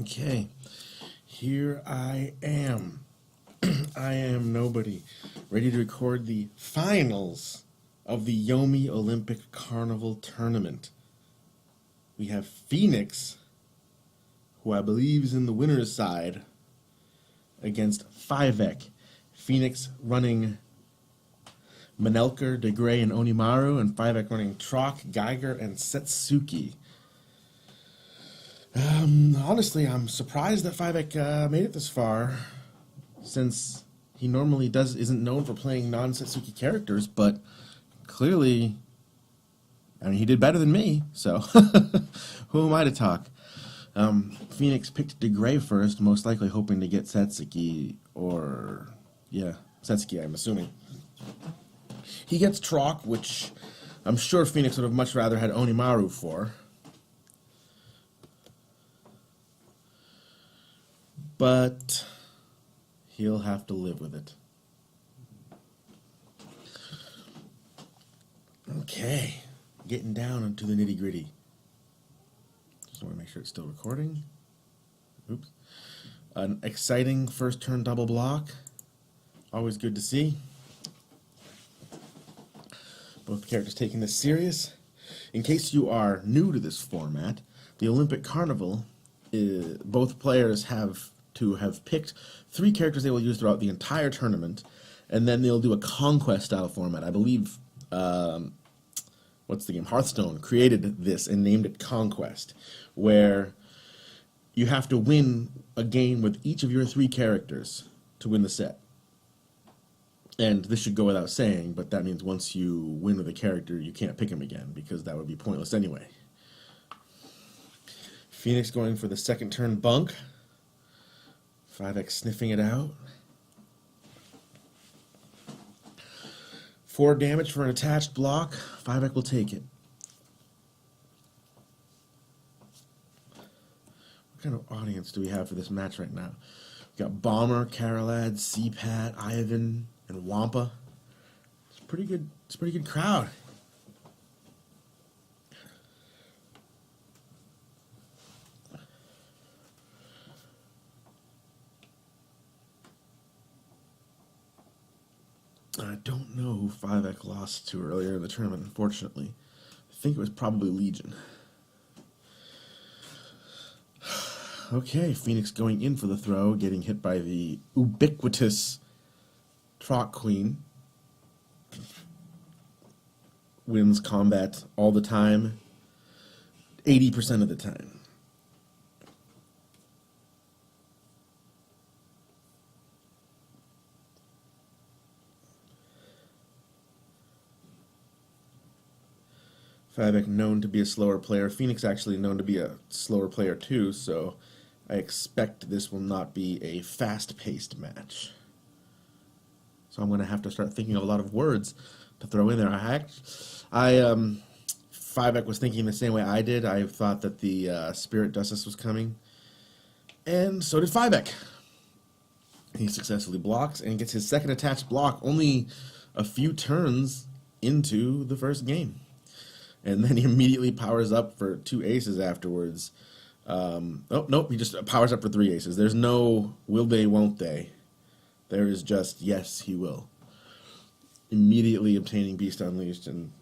Okay, here I am. I am nobody, ready to record the finals of the Yomi Olympic Carnival tournament. We have Phoenix, who I believe is in the winner's side, against fivec. Phoenix running Manelker, DeGray, and Onimaru, and fivec running Trock, Geiger, and Setsuki. Honestly, I'm surprised that fivec made it this far, since he normally isn't known for playing non-Setsuki characters, but clearly, I mean, he did better than me, so who am I to talk? Phoenix picked DeGray first, most likely hoping to get Setsuki, or, yeah, Setsuki, I'm assuming. He gets Trock, which I'm sure Phoenix would have much rather had Onimaru for. But he'll have to live with it. Okay, getting down into the nitty-gritty. Just want to make sure it's still recording. Oops. An exciting first turn double block. Always good to see. Both characters taking this serious. In case you are new to this format, the Olympic Carnival, both players have to have picked 3 characters they will use throughout the entire tournament, and then they'll do a conquest style format. I believe, what's the game? Hearthstone created this and named it Conquest, where you have to win a game with each of your 3 characters to win the set. And this should go without saying, but that means once you win with a character, you can't pick him again, because that would be pointless anyway. Phoenix going for the second turn bunk. fivec sniffing it out. 4 damage for an attached block. fivec will take it. What kind of audience do we have for this match right now? We've got Bomber, Karalad, CPAT, Ivan, and Wampa. It's a pretty good crowd. I don't know who fivec lost to earlier in the tournament, unfortunately. I think it was probably Legion. Okay, Phoenix going in for the throw, getting hit by the ubiquitous Trock Queen. Wins combat all the time, 80% of the time. fivec known to be a slower player. Phoenix actually known to be a slower player too, so I expect this will not be a fast-paced match. So I'm going to have to start thinking of a lot of words to throw in there. fivec was thinking the same way I did. I thought that the Spirit Justice was coming, and so did fivec. He successfully blocks and gets his second attached block only a few turns into the first game. And then he immediately powers up for 2 aces afterwards. Oh, nope, he just powers up for 3 aces. There's no will they, won't they. There is just yes, he will. Immediately obtaining Beast Unleashed. And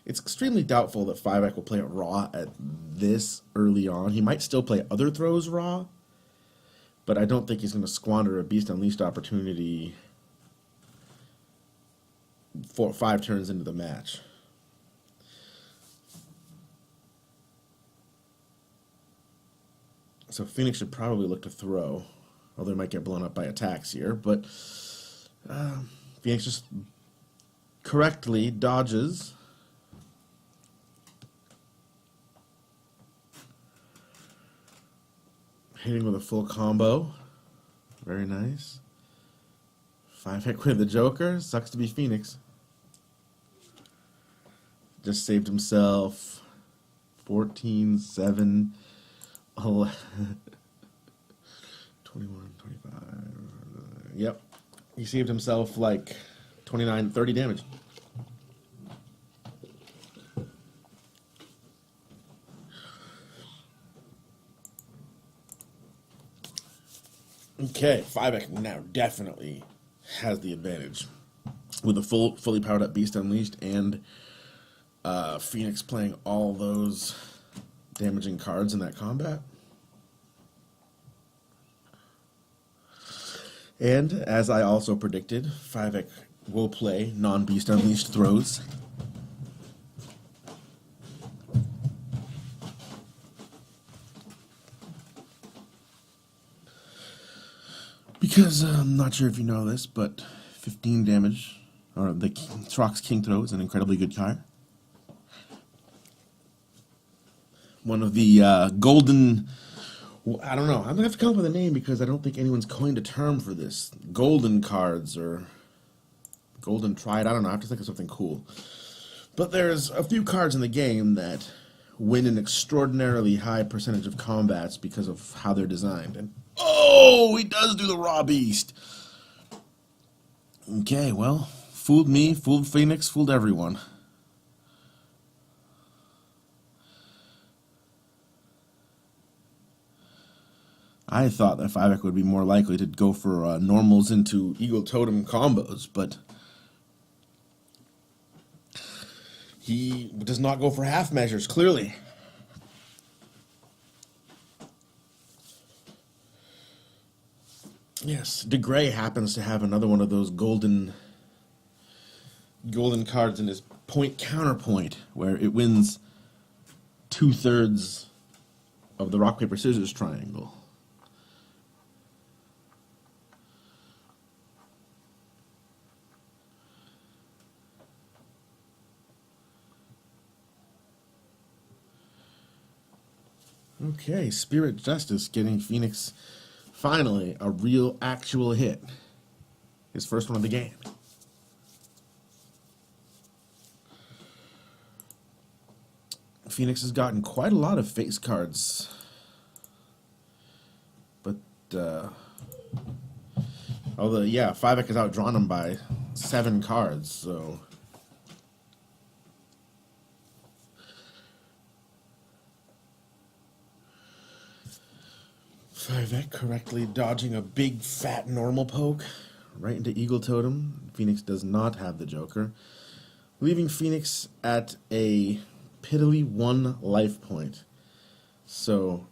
it's extremely doubtful that fivec will play it raw at this early on. He might still play other throws raw, but I don't think he's going to squander a Beast Unleashed opportunity 4 or 5 turns into the match. So Phoenix should probably look to throw, although he might get blown up by attacks here, but Phoenix just correctly dodges. Hitting with a full combo. Very nice. fivec with the Joker. Sucks to be Phoenix. Just saved himself 14, 7, 11, 21, 25. Yep. He saved himself like 29, 30 damage. Okay, fivec now definitely has the advantage with a fully powered up Beast Unleashed and Phoenix playing all those damaging cards in that combat. And as I also predicted, fivec will play non-Beast Unleashed throws. Because I'm not sure if you know this, but 15 damage, or the Trox King Throw is an incredibly good card. One of the golden, I don't know, I'm going to have to come up with a name because I don't think anyone's coined a term for this. Golden cards or golden triad, I don't know, I have to think of something cool. But there's a few cards in the game that win an extraordinarily high percentage of combats because of how they're designed. And oh, he does do the Raw Beast. Okay, well, fooled me, fooled Phoenix, fooled everyone. I thought that fivec would be more likely to go for normals into Eagle Totem combos, but he does not go for half measures, clearly. Yes, DeGray happens to have another one of those golden cards in his point counterpoint, where it wins 2/3 of the rock paper scissors triangle. Okay, Spirit Justice getting Phoenix finally a real actual hit. His first one of the game. Phoenix has gotten quite a lot of face cards. But, although, yeah, fivec has outdrawn him by 7 cards, so fivec correctly dodging a big fat normal poke right into Eagle Totem. Phoenix does not have the Joker, leaving Phoenix at a piddly 1 life point. So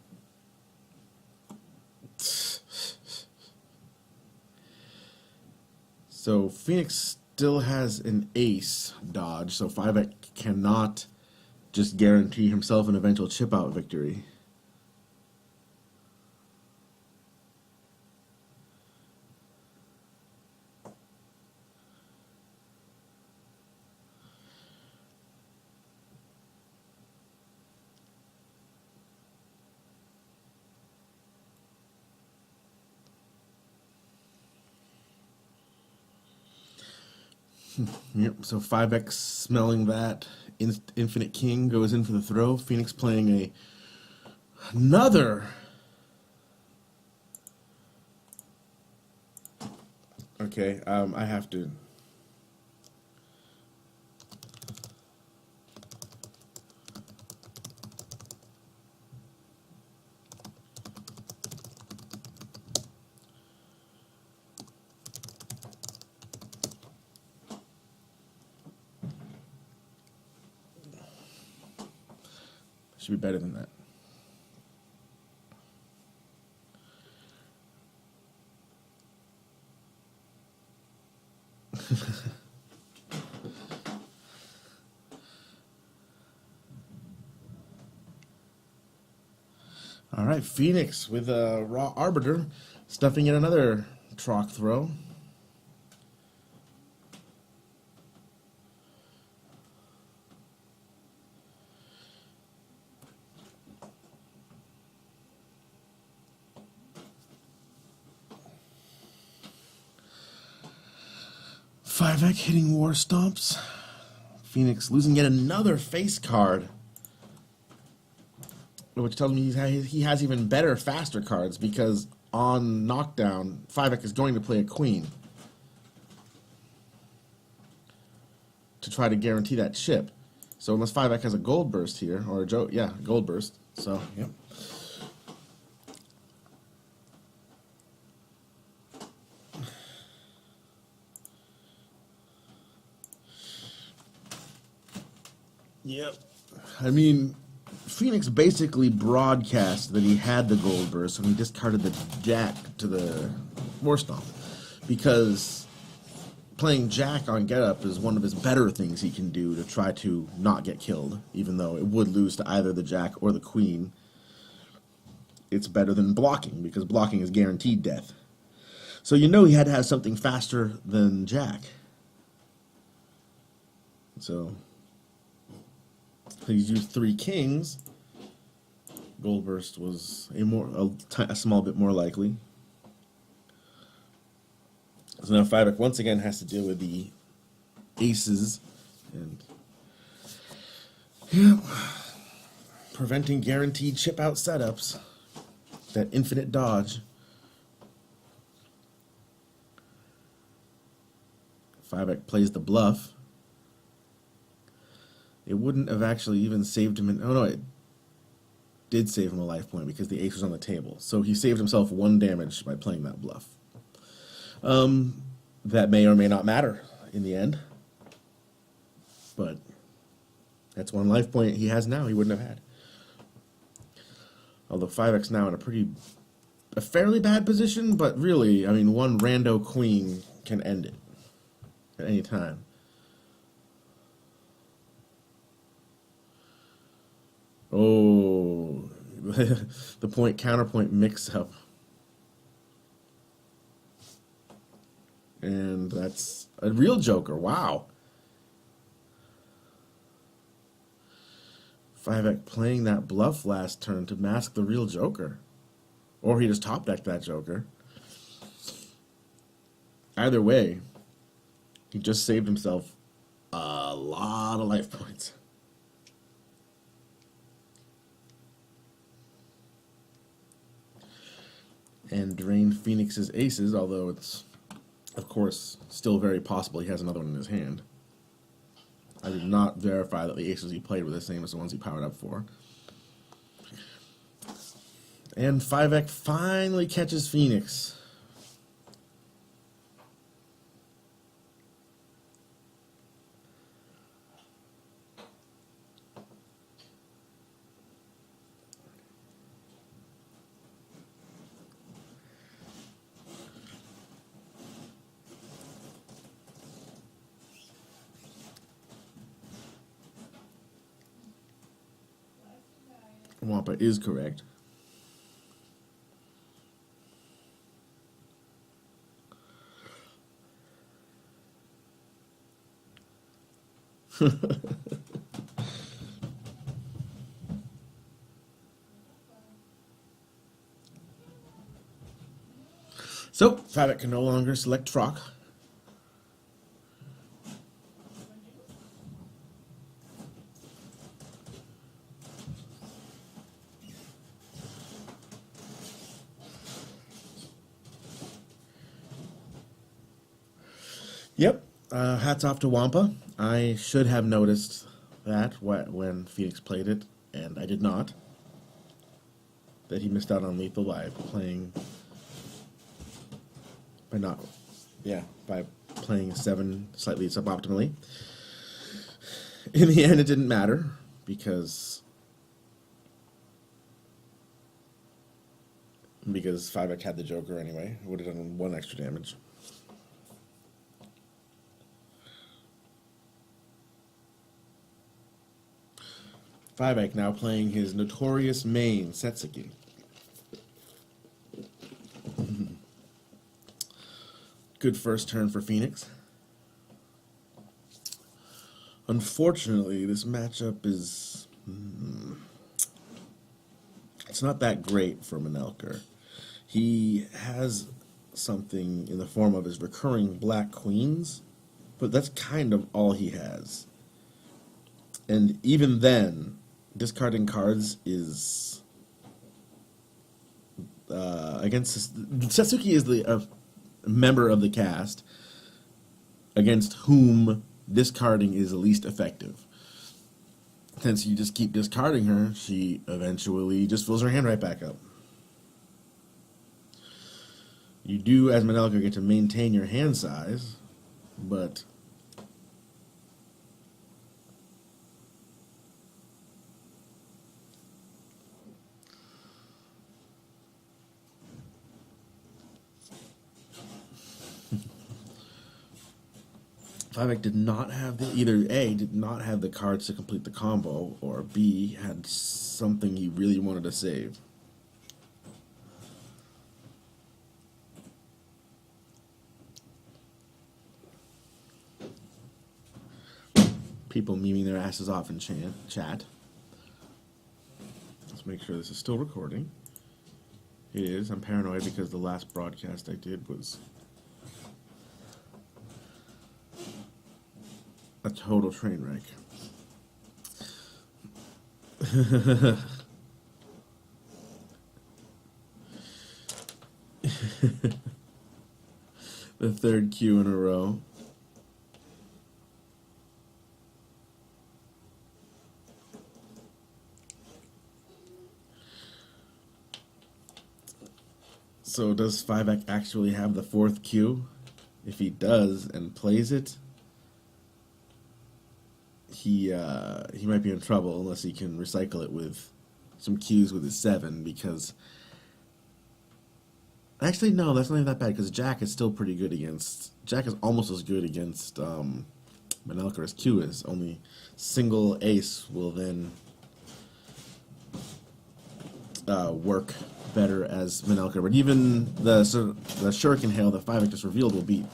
Phoenix still has an ace dodge, so fivec cannot just guarantee himself an eventual chip out victory. Yep, so fivec smelling that. Infinite King goes in for the throw. Phoenix playing another. Okay, I have to. Should be better than that. All right, Phoenix with a Raw Arbiter, stuffing in another Troc throw. Fivec hitting War Stomps. Phoenix losing yet another face card, which tells me he has even better, faster cards, because on knockdown, fivec is going to play a queen to try to guarantee that chip. So unless fivec has a gold burst here, or a gold burst. So, yep. Yep. I mean, Phoenix basically broadcast that he had the gold burst when he discarded the jack to the war stomp, because playing jack on get up is one of his better things he can do to try to not get killed, even though it would lose to either the jack or the queen. It's better than blocking, because blocking is guaranteed death. So you know he had to have something faster than jack. So he's used 3 kings. Gold burst was a small bit more likely. So now fivec once again has to deal with the aces and preventing guaranteed chip out setups. That infinite dodge. Fivec plays the bluff. It wouldn't have actually even saved him. Oh no, it did save him a life point because the ace was on the table. So he saved himself 1 damage by playing that bluff. That may or may not matter in the end. But that's 1 life point he has now he wouldn't have had. Although fivec's now in a fairly bad position, but really, I mean, 1 rando queen can end it at any time. Oh, the point counterpoint mix up. And that's a real joker. Wow. Fivec playing that bluff last turn to mask the real joker. Or he just top decked that joker. Either way, he just saved himself a lot of life points. And drained Phoenix's aces, although it's, of course, still very possible he has another one in his hand. I did not verify that the aces he played were the same as the ones he powered up for. And fivec finally catches Phoenix. Wampa is correct. So, fivec can no longer select Troc. Yep, hats off to Wampa. I should have noticed that when Phoenix played it, and I did not. That he missed out on lethal by playing 7 slightly suboptimally. In the end, it didn't matter because fivec had the joker anyway. It would have done 1 extra damage. Fivec now playing his notorious main, Setsuki. Good first turn for Phoenix. Unfortunately, this matchup is... it's not that great for Manelker. He has something in the form of his recurring black queens, but that's kind of all he has. And even then, discarding cards is against Satsuki is a member of the cast against whom discarding is least effective. Since you just keep discarding her, she eventually just fills her hand right back up. You do, as Manelker, get to maintain your hand size, but fivec did not have either A, did not have the cards to complete the combo, or B, had something he really wanted to save. People memeing their asses off in chat. Let's make sure this is still recording. It is. I'm paranoid because the last broadcast I did was a total train wreck. The third Q in a row. So does fivec actually have the fourth Q? If he does and plays it, he might be in trouble unless he can recycle it with some Qs with his 7, because actually no, that's not even that bad, because Jack is still pretty good against, Jack is almost as good against Manelker as Q is. Only single ace will then work better as Manelker, but even the Shuriken Hail that fivec just revealed will beat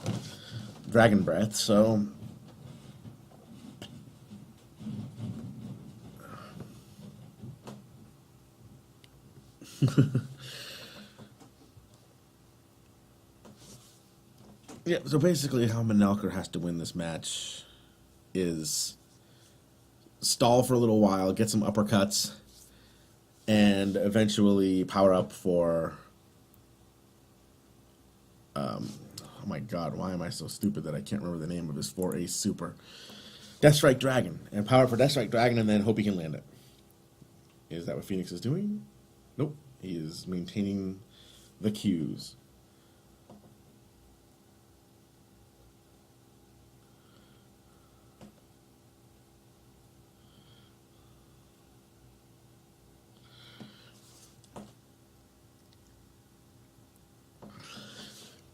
Dragon Breath, so yeah, so basically how Manelker has to win this match is stall for a little while, get some uppercuts, and eventually power up for oh my god, why am I so stupid that I can't remember the name of his 4-ace super? Deathstrike Dragon. And power up for Deathstrike Dragon and then hope he can land it. Is that what Phoenix is doing? Nope. He is maintaining the Qs.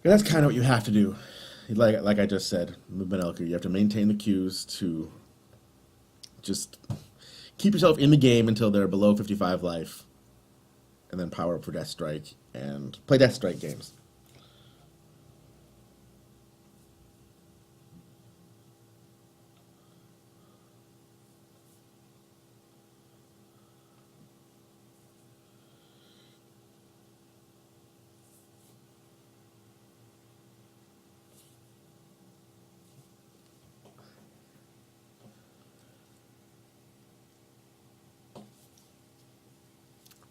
That's kind of what you have to do. Like I just said, with Manelker, you have to maintain the Qs to just keep yourself in the game until they're below 55 life, and then power up for Deathstrike and play Deathstrike games.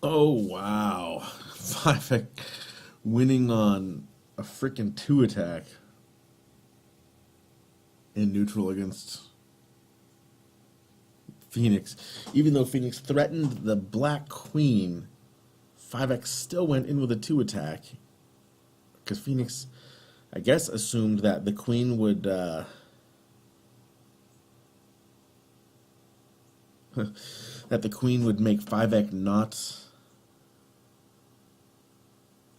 Oh, wow. fivec winning on a freaking 2 attack in neutral against Phoenix. Even though Phoenix threatened the Black Queen, fivec still went in with a 2 attack. Because Phoenix, I guess, assumed that the Queen would that the Queen would make fivec not.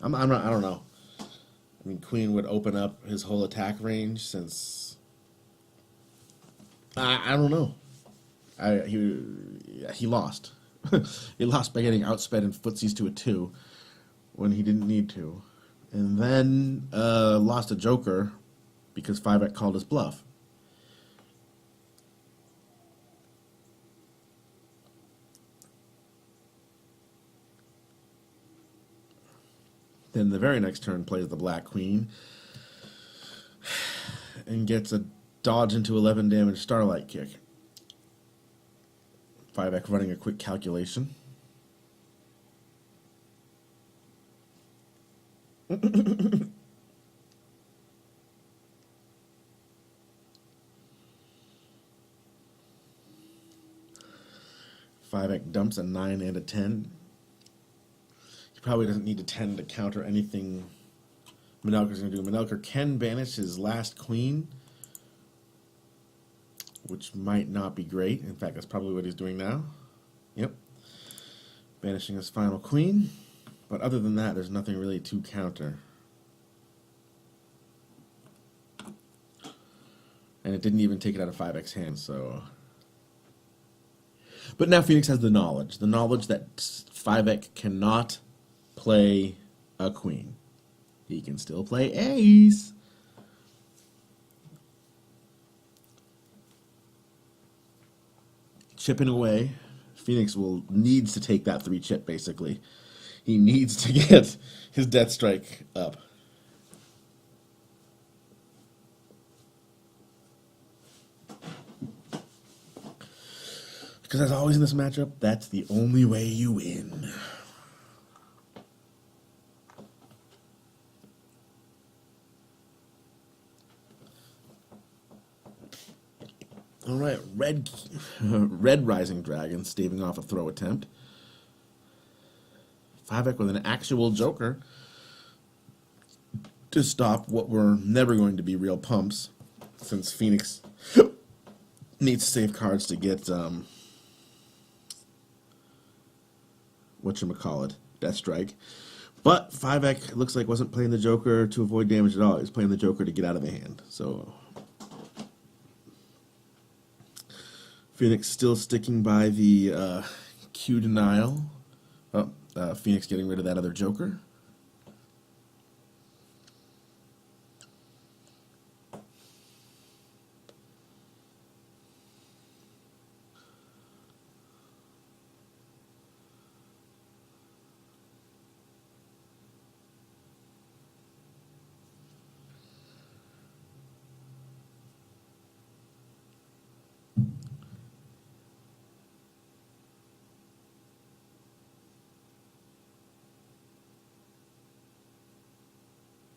I don't know. I mean, Queen would open up his whole attack range since. I don't know. He lost. He lost by getting outsped in footsies to a 2 when he didn't need to, and then lost a Joker because fivec called his bluff. Then the very next turn plays the Black Queen and gets a dodge into 11 damage Starlight Kick. fivec running a quick calculation. fivec dumps a 9 and a 10. Probably doesn't need a 10 to counter anything Manelker's going to do. Manelker can banish his last Queen, which might not be great. In fact, that's probably what he's doing now. Yep. Banishing his final Queen. But other than that, there's nothing really to counter. And it didn't even take it out of fivec's hand, so... But now Phoenix has the knowledge that fivec cannot play a queen. He can still play ace. Chipping away. Phoenix needs to take that 3 chip, basically. He needs to get his death strike up. Because as always in this matchup, that's the only way you win. All right, red Rising Dragon staving off a throw attempt. Fivec with an actual Joker to stop what were never going to be real pumps, since Phoenix needs to save cards to get whatchamacallit, Death Strike. But fivec looks like wasn't playing the Joker to avoid damage at all. He was playing the Joker to get out of the hand. So Phoenix still sticking by the Q denial. Oh, Phoenix getting rid of that other Joker.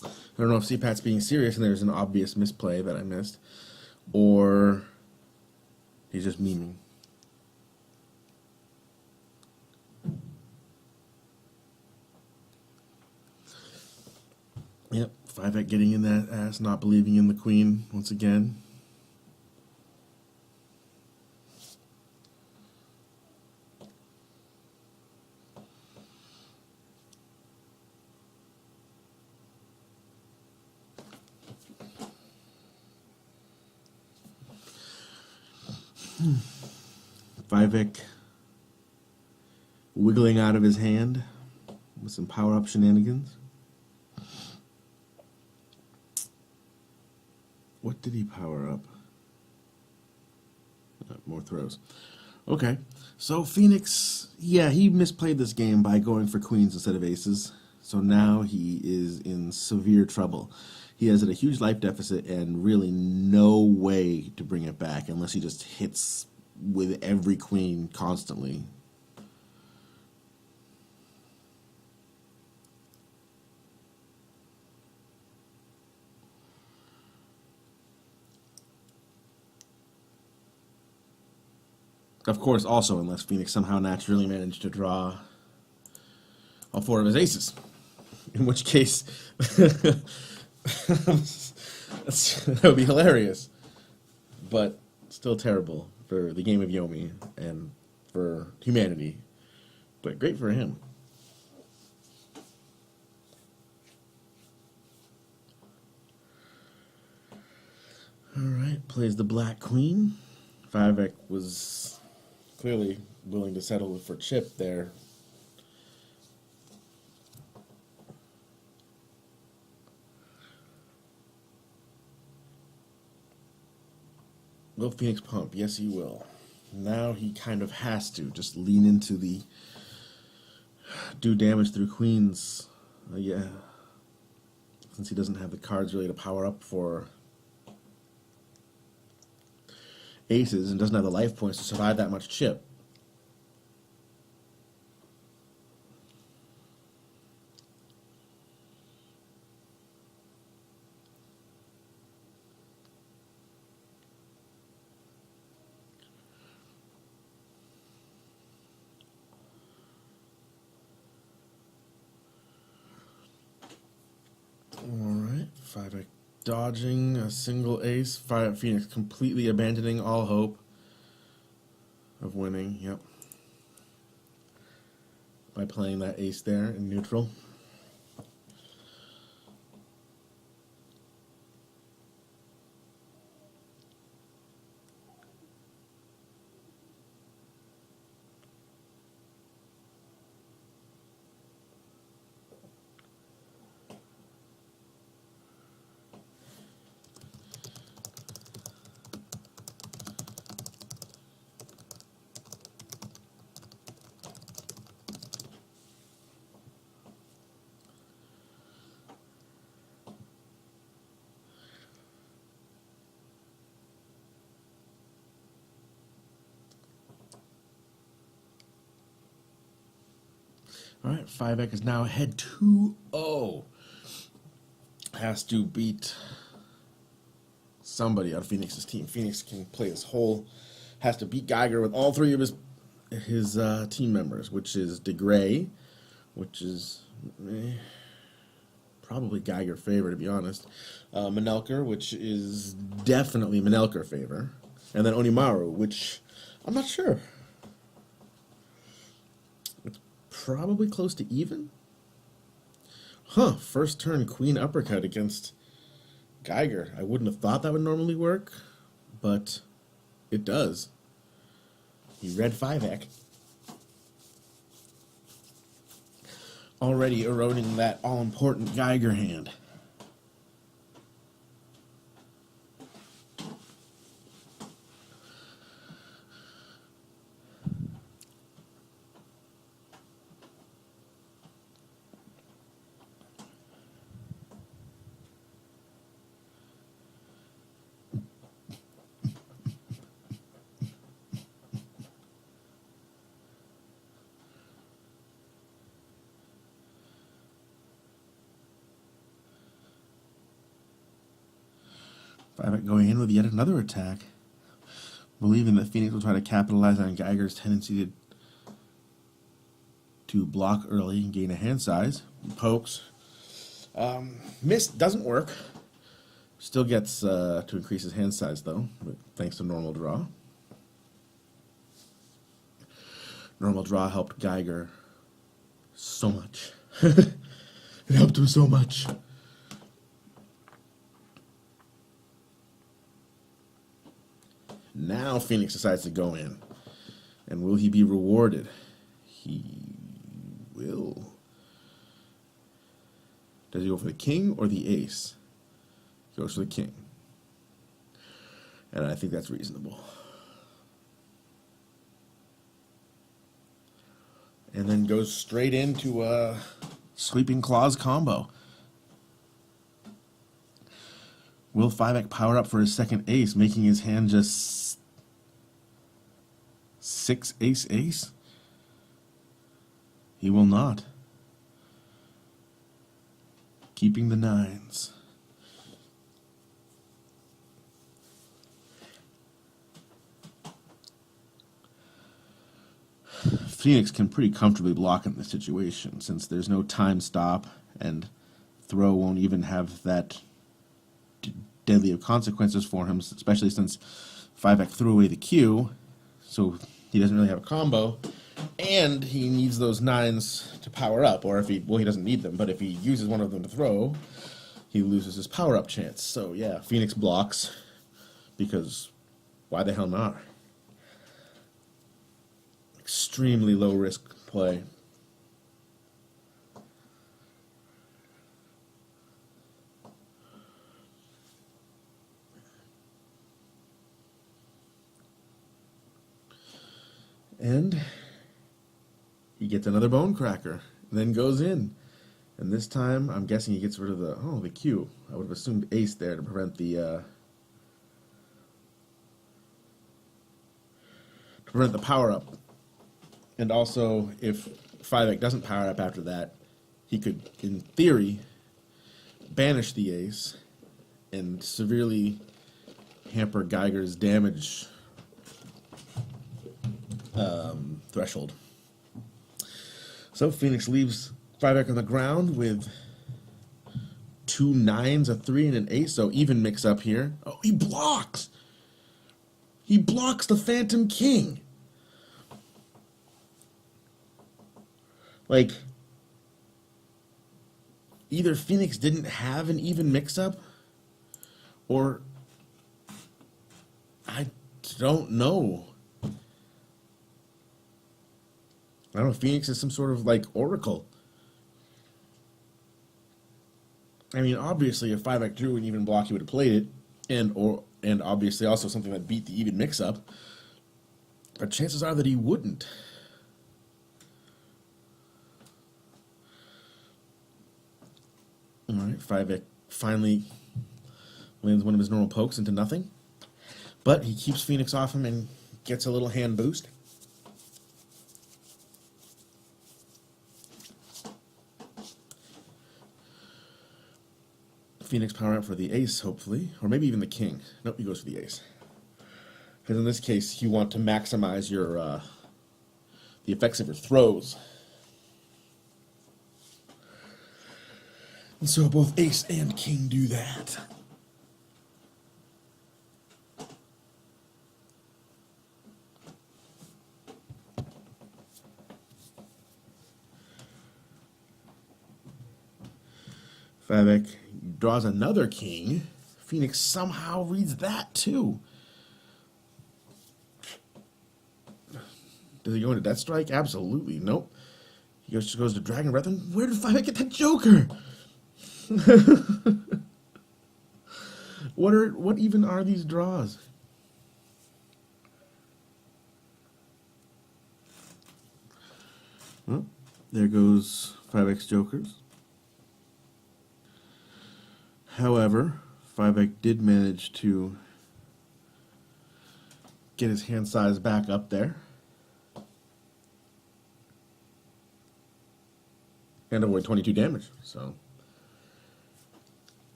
I don't know if CPAT's being serious and there's an obvious misplay that I missed, or he's just memeing. Yep, fivec getting in that ass, not believing in the queen once again. Fivec wiggling out of his hand with some power-up shenanigans. What did he power up? More throws. Okay, so Phoenix, yeah, he misplayed this game by going for queens instead of aces. So now he is in severe trouble. He has a huge life deficit and really no way to bring it back unless he just hits with every queen constantly. Of course, also, unless Phoenix somehow naturally managed to draw all 4 of his aces. In which case, that would be hilarious. But still terrible for the game of Yomi and for humanity. But great for him. Alright, plays the black queen. Fivec was clearly willing to settle for chip there. Will Phoenix pump? Yes, he will. Now he kind of has to just lean into the do damage through queens. Yeah. Since he doesn't have the cards really to power up for aces and doesn't have the life points to survive that much chip. Alright, Fivec dodging a single ace. Phoenix completely abandoning all hope of winning, yep. By playing that ace there in neutral. All right, fivec is now ahead 2-0. Has to beat somebody on Phoenix's team. Phoenix can play this whole, has to beat Geiger with all three of his team members, which is DeGray, which is probably Geiger favor, to be honest. Manelker, which is definitely Manelker favor. And then Onimaru, which I'm not sure. It's probably close to even. Huh, first turn Queen Uppercut against Geiger. I wouldn't have thought that would normally work, but it does. He read fivec. Already eroding that all-important Geiger hand. Fivec going in with yet another attack, believing that Phoenix will try to capitalize on Geiger's tendency to block early and gain a hand size. Pokes. Miss doesn't work. Still gets to increase his hand size, though, thanks to normal draw. Normal draw helped Geiger so much. It helped him so much. Now Phoenix decides to go in. And will he be rewarded? He will. Does he go for the king or the ace? He goes for the king. And I think that's reasonable. And then goes straight into a Sweeping Claws combo. Will fivec power up for his second ace, making his hand just 6 ace ace? He will not. Keeping the nines. Phoenix can pretty comfortably block in this situation, since there's no time stop, and throw won't even have that deadly of consequences for him, especially since fivec threw away the Q, so he doesn't really have a combo, and he needs those nines to power up, or if he, well, he doesn't need them, but if he uses one of them to throw, he loses his power-up chance. So yeah, Phoenix blocks, because why the hell not? Extremely low-risk play. And he gets another bone cracker, then goes in. And this time, I'm guessing he gets rid of the Q. I would have assumed ace there to prevent the power-up. And also, if fivec doesn't power up after that, he could, in theory, banish the ace and severely hamper Geiger's damage threshold. So Phoenix leaves fivec on the ground with 2 nines, a 3, and an ace, so even mix up here. Oh, he blocks! He blocks the Phantom King! Like, either Phoenix didn't have an even mix-up, or I don't know. I don't know, Phoenix is some sort of, like, oracle. I mean, obviously, if fivec drew an even block, he would have played it, and obviously also something that beat the even mix-up. But chances are that he wouldn't. All right, fivec finally lands one of his normal pokes into nothing. But he keeps Phoenix off him and gets a little hand boost. Phoenix power up for the ace, hopefully. Or maybe even the king. Nope, he goes for the ace. Because in this case, you want to maximize your the effects of your throws. And so both ace and king do that. Fivec draws another king. Phoenix somehow reads that too. Does he go into Death Strike? Absolutely. Nope. He goes to Dragon Breath. And where did Fivec get that Joker? What even are these draws? Well, there goes Fivec's Jokers. However, Fivec did manage to get his hand size back up there. And avoid 22 damage, so.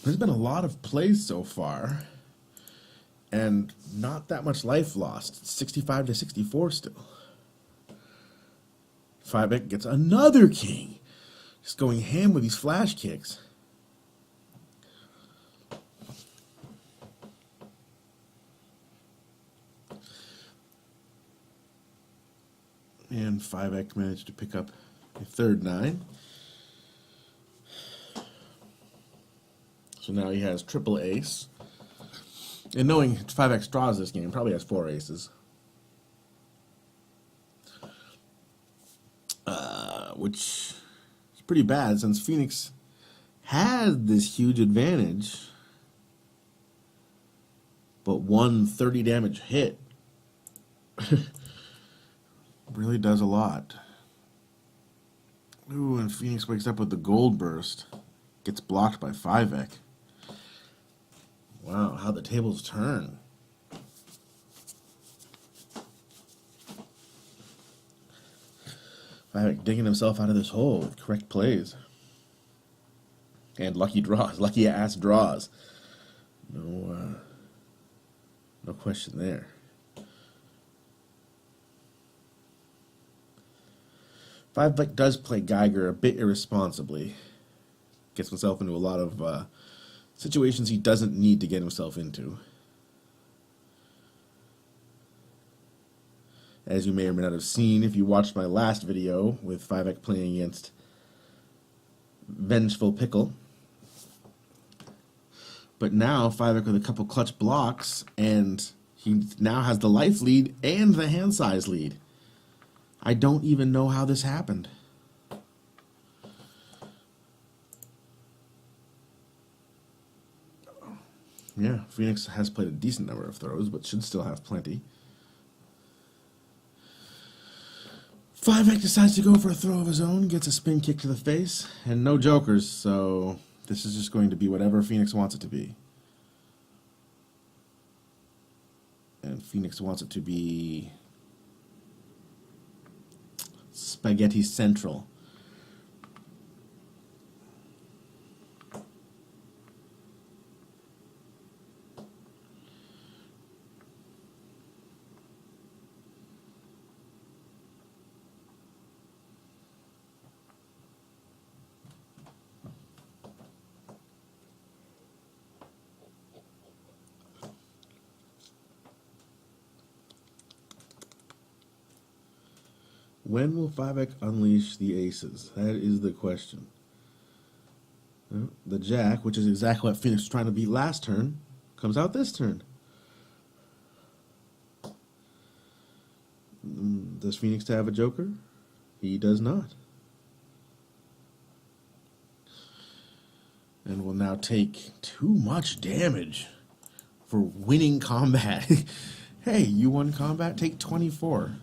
There's been a lot of plays so far, and not that much life lost. It's 65 to 64 still. Fivec gets another king. Just going ham with these flash kicks. And Fivec managed to pick up a third 9. So now he has triple ace. And knowing Fivec draws this game, probably has 4 aces. Which is pretty bad since Phoenix had this huge advantage, but one 30 damage hit really does a lot. Ooh, and Phoenix wakes up with the gold burst. Gets blocked by Fivec. Wow, how the tables turn. Fivec digging himself out of this hole with correct plays. And lucky draws, lucky ass draws. No question there. Fivec does play Geiger a bit irresponsibly. Gets himself into a lot of situations he doesn't need to get himself into. As you may or may not have seen if you watched my last video with Fivec playing against Vengeful Pickle. But now Fivec with a couple clutch blocks, and he now has the life lead and the hand size lead. I don't even know how this happened. Yeah, Phoenix has played a decent number of throws, but should still have plenty. Fivec decides to go for a throw of his own, gets a spin kick to the face, and no jokers, so this is just going to be whatever Phoenix wants it to be. And Phoenix wants it to be Spaghetti Central. When will Fivec unleash the aces? That is the question. The jack, which is exactly what Phoenix was trying to beat last turn, comes out this turn. Does Phoenix have a joker? He does not. And will now take too much damage for winning combat. Hey, you won combat? Take 24.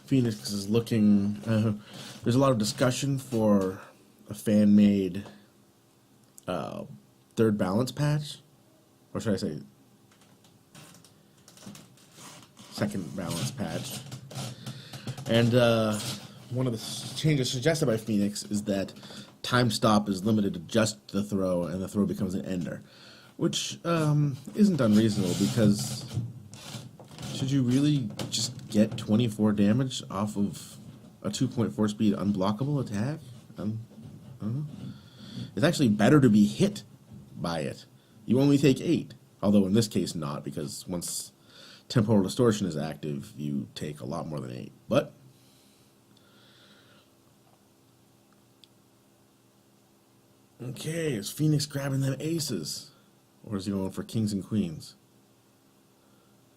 Phoenix is looking, there's a lot of discussion for a fan-made uh, third balance patch, or should I say second balance patch. And one of the changes suggested by Phoenix is that time stop is limited to just the throw, and the throw becomes an ender, which isn't unreasonable, because should you really just get 24 damage off of a 2.4 speed unblockable attack? I don't know. It's actually better to be hit by it. You only take 8, although in this case not, because once temporal distortion is active, you take a lot more than 8. But okay, is Phoenix grabbing them aces? Or is he going for kings and queens?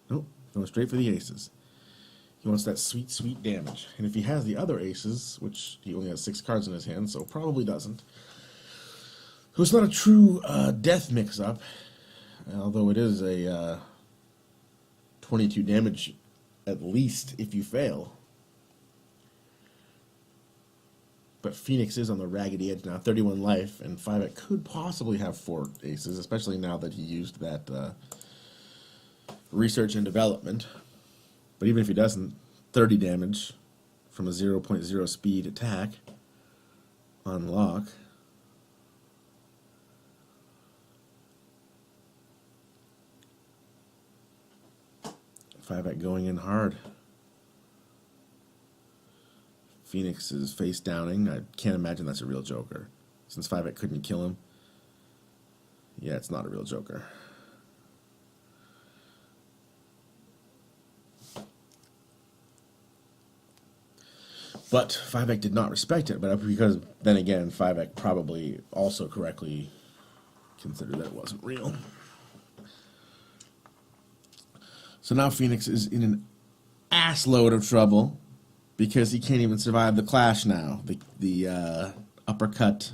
Nope, going straight for the aces. He wants that sweet, sweet damage. And if he has the other aces, which he only has 6 cards in his hand, so probably doesn't. So it's not a true death mix-up, although it is a 22 damage at least if you fail. But Phoenix is on the raggedy edge now, 31 life, and fivec could possibly have 4 aces, especially now that he used that research and development. But even if he doesn't, 30 damage from a 0.0 speed attack on lock. Fivec going in hard. Phoenix is face downing. I can't imagine that's a real Joker. Since Fivec couldn't kill him. Yeah, it's not a real Joker. But Fivec did not respect it, but because then again, Fivec probably also correctly considered that it wasn't real. So now Phoenix is in an assload of trouble because he can't even survive the clash now. The uppercut.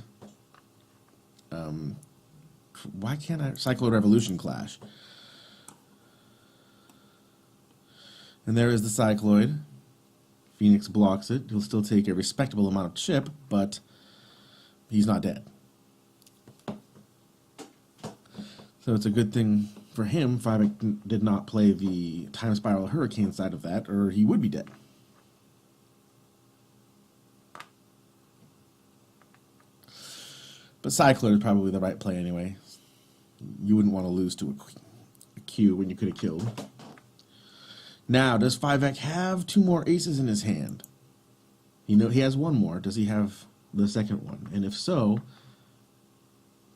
Why can't I? Cycloid Revolution clash. And there is the Cycloid. Phoenix blocks it. He'll still take a respectable amount of chip, but he's not dead. So it's a good thing for him Fivec did not play the Time Spiral Hurricane side of that, or he would be dead. But Cycloid is probably the right play anyway. You wouldn't want to lose to a Q when you could have killed. Now, does Fivec have 2 more aces in his hand? You know, he has 1 more. Does he have the second one? And if so,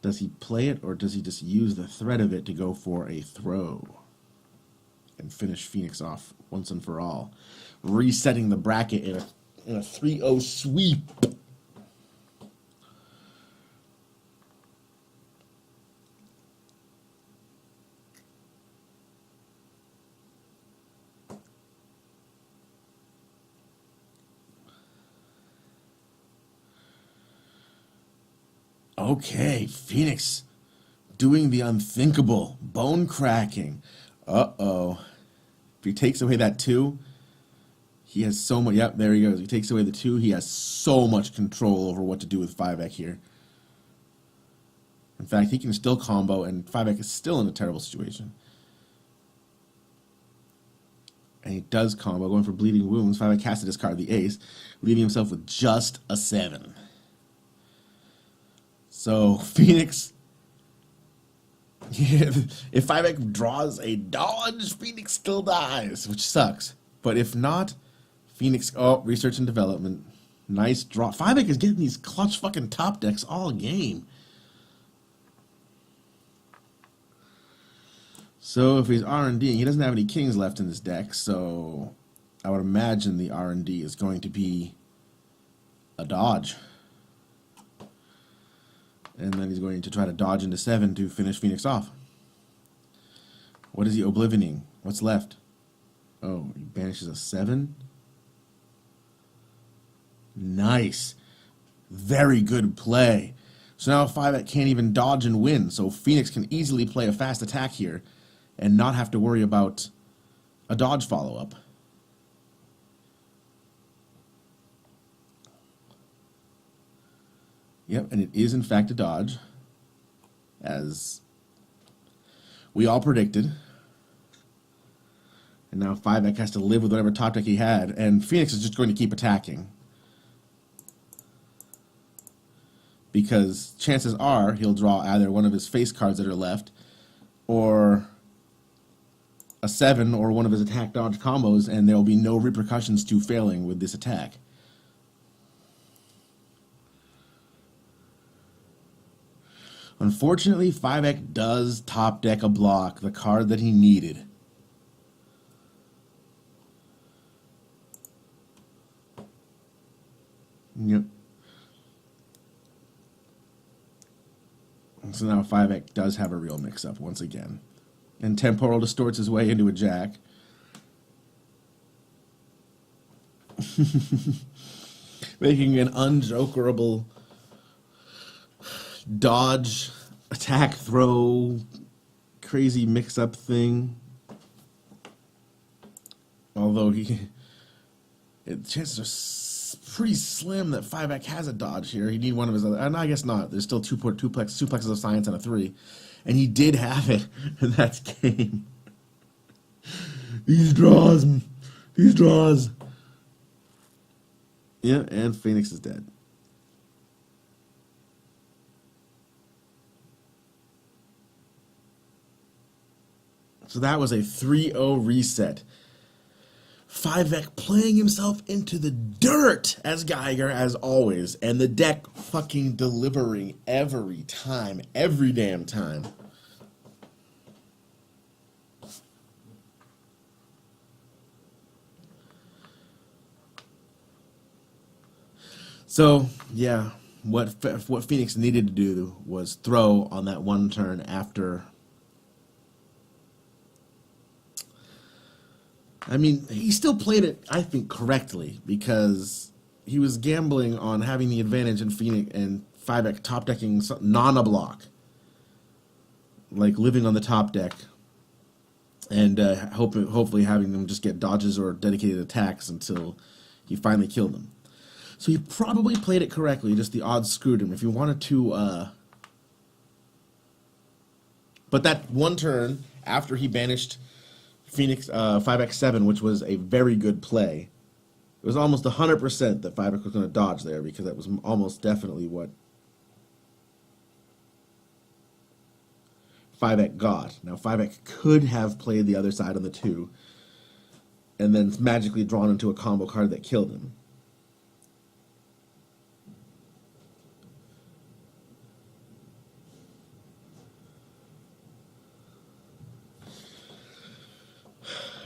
does he play it, or does he just use the threat of it to go for a throw and finish Phoenix off once and for all, resetting the bracket in a 3-0 sweep? Okay, Phoenix doing the unthinkable, bone cracking. Uh-oh. If he takes away that 2, he has so much. Yep, there he goes. He takes away the 2. He has so much control over what to do with Fivec here. In fact, he can still combo, and Fivec is still in a terrible situation. And he does combo, going for bleeding wounds. Fivec has to discard the ace, leaving himself with just a 7. So, Phoenix, if Fivec draws a dodge, Phoenix still dies, which sucks. But if not, Phoenix, research and development. Nice draw. Fivec is getting these clutch fucking top decks all game. So, if he's R&D, he doesn't have any kings left in his deck, so I would imagine the R&D is going to be a dodge. And then he's going to try to dodge into 7 to finish Phoenix off. What is he oblivioning? What's left? Oh, he banishes a 7? Nice. Very good play. So now Fivec can't even dodge and win, so Phoenix can easily play a fast attack here and not have to worry about a dodge follow-up. Yep, and it is in fact a dodge. as we all predicted. And now fivec has to live with whatever top deck he had, and Phoenix is just going to keep attacking. Because chances are he'll draw either one of his face cards that are left, or a 7, or one of his attack dodge combos, and there will be no repercussions to failing with this attack. Unfortunately, fivec does top deck a block, the card that he needed. Yep. So now fivec does have a real mix-up once again. And Temporal distorts his way into a jack. Making an unjokerable dodge, attack, throw, crazy mix-up thing. Although chances are pretty slim that fivec has a dodge here. He'd need one of his other, and I guess not. There's still two plexes of science and a 3. And he did have it, and that's game. These draws. Yeah, and Phoenix is dead. So that was a 3-0 reset. fivec playing himself into the dirt as Geiger, as always, and the deck fucking delivering every time, every damn time. So, yeah, what Phoenix needed to do was throw on that one turn after. I mean, he still played it, I think, correctly, because he was gambling on having the advantage in Phoenix and fivec top decking Nana block, like living on the top deck, and hopefully having them just get dodges or dedicated attacks until he finally killed them. So he probably played it correctly, just the odds screwed him. If you wanted to, but that one turn after he banished Phoenix 5x7, which was a very good play, it was almost 100% that fivec was going to dodge there, because that was almost definitely what fivec got. Now fivec could have played the other side on the 2 and then magically drawn into a combo card that killed him.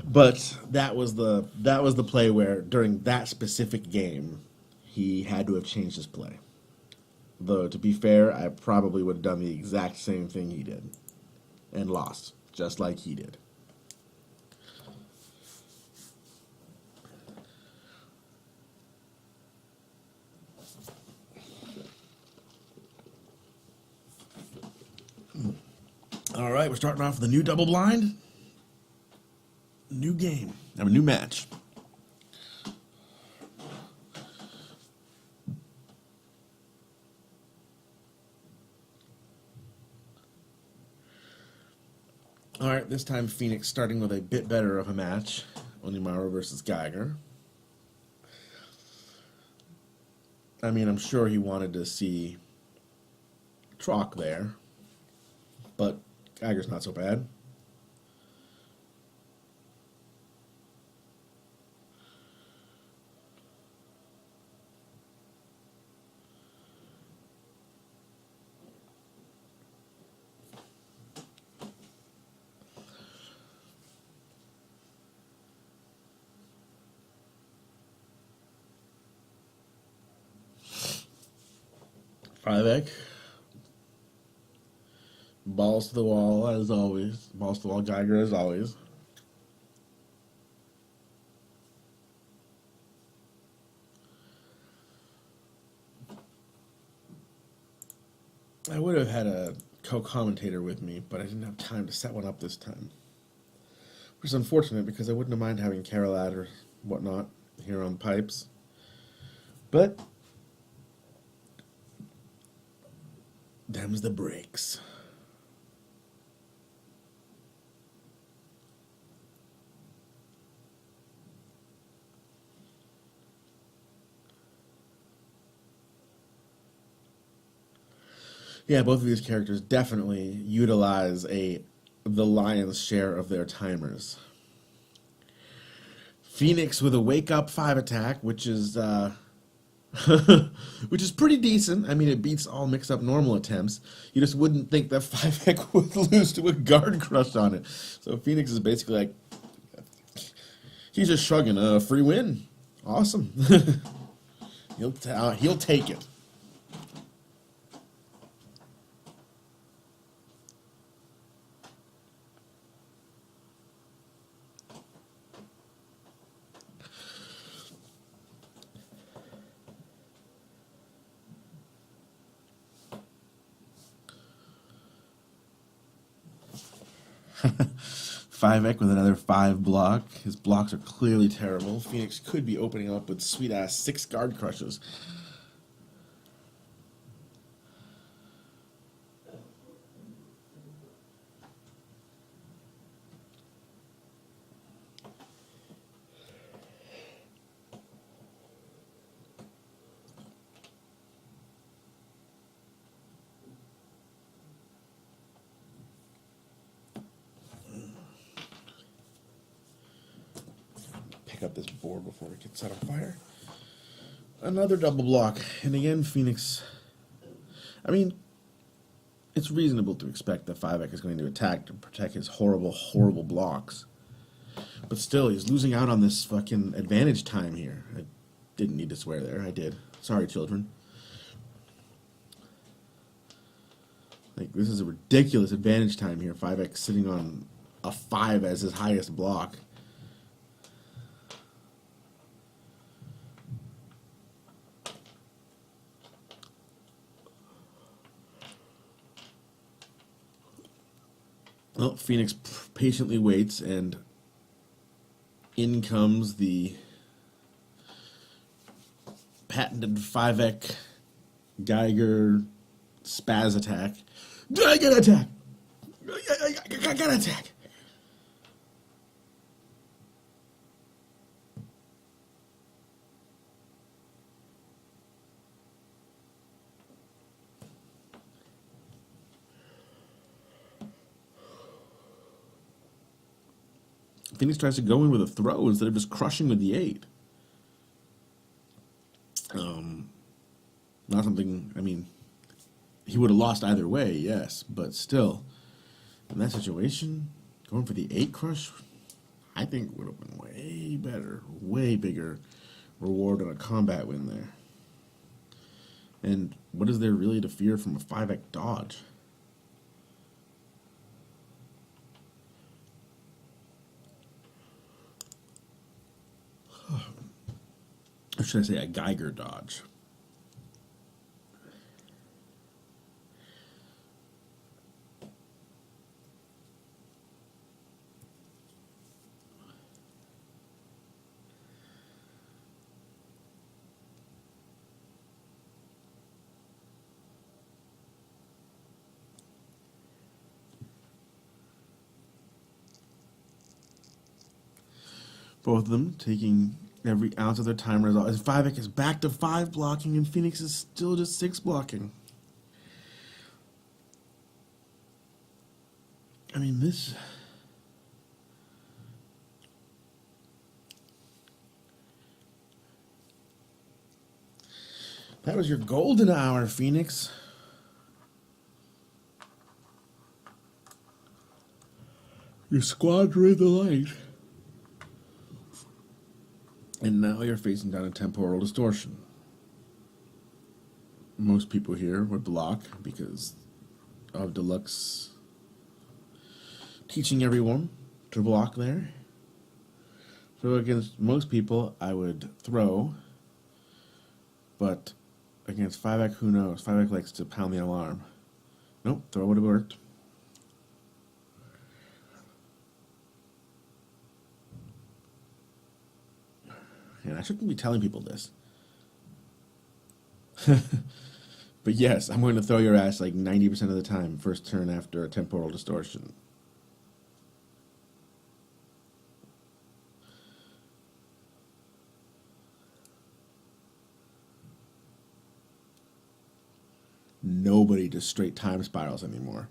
But that was the play where during that specific game he had to have changed his play. Though to be fair, I probably would have done the exact same thing he did and lost, just like he did. All right, we're starting off with a new double blind. New game. I have a new match. All right, this time Phoenix starting with a bit better of a match. Onimaru versus Geiger. I mean, I'm sure he wanted to see Trock there, but Geiger's not so bad. fivec. Balls to the wall as always. Balls to the wall Geiger as always. I would have had a co-commentator with me, but I didn't have time to set one up this time. Which is unfortunate, because I wouldn't have minded having Carol at or whatnot here on pipes. But them's the breaks. Yeah, both of these characters definitely utilize the lion's share of their timers. Phoenix with a wake up 5 attack, which is which is pretty decent. I mean, it beats all mix up normal attempts. You just wouldn't think that fivec would lose to a guard crush on it. So Phoenix is basically like, he's just shrugging, free win. Awesome. He'll take it. Fivec with another 5 block. His blocks are clearly terrible. Phoenix could be opening up with sweet ass 6 guard crushes. Up this board before it gets set on fire. Another double block, and again Phoenix. I mean, it's reasonable to expect that fivec is going to attack to protect his horrible blocks, but still he's losing out on this fucking advantage time here. I didn't need to swear there. I did. Sorry, children. Like, this is a ridiculous advantage time here. Fivec sitting on a 5 as his highest block. Well, Phoenix patiently waits, and in comes the patented fivec Geiger spaz attack. Geiger attack! Geiger attack! Phoenix tries to go in with a throw instead of just crushing with the 8. Not something, I mean, he would have lost either way, yes, but still, in that situation, going for the 8 crush, I think would have been way better, way bigger reward on a combat win there. And what is there really to fear from a 5x dodge? Or should I say a Geiger dodge? Both of them taking every ounce of their timers off. As fivec is back to 5 blocking, and Phoenix is still just 6 blocking. I mean, this... That was your golden hour, Phoenix. Your squadron the light. And now you're facing down a temporal distortion. Most people here would block because of Deluxe teaching everyone to block there. So against most people, I would throw. But against fivec, who knows? Fivec likes to pound the alarm. Nope, throw would have worked. And I shouldn't be telling people this. But yes, I'm going to throw your ass like 90% of the time, first turn after a temporal distortion. Nobody just straight time spirals anymore.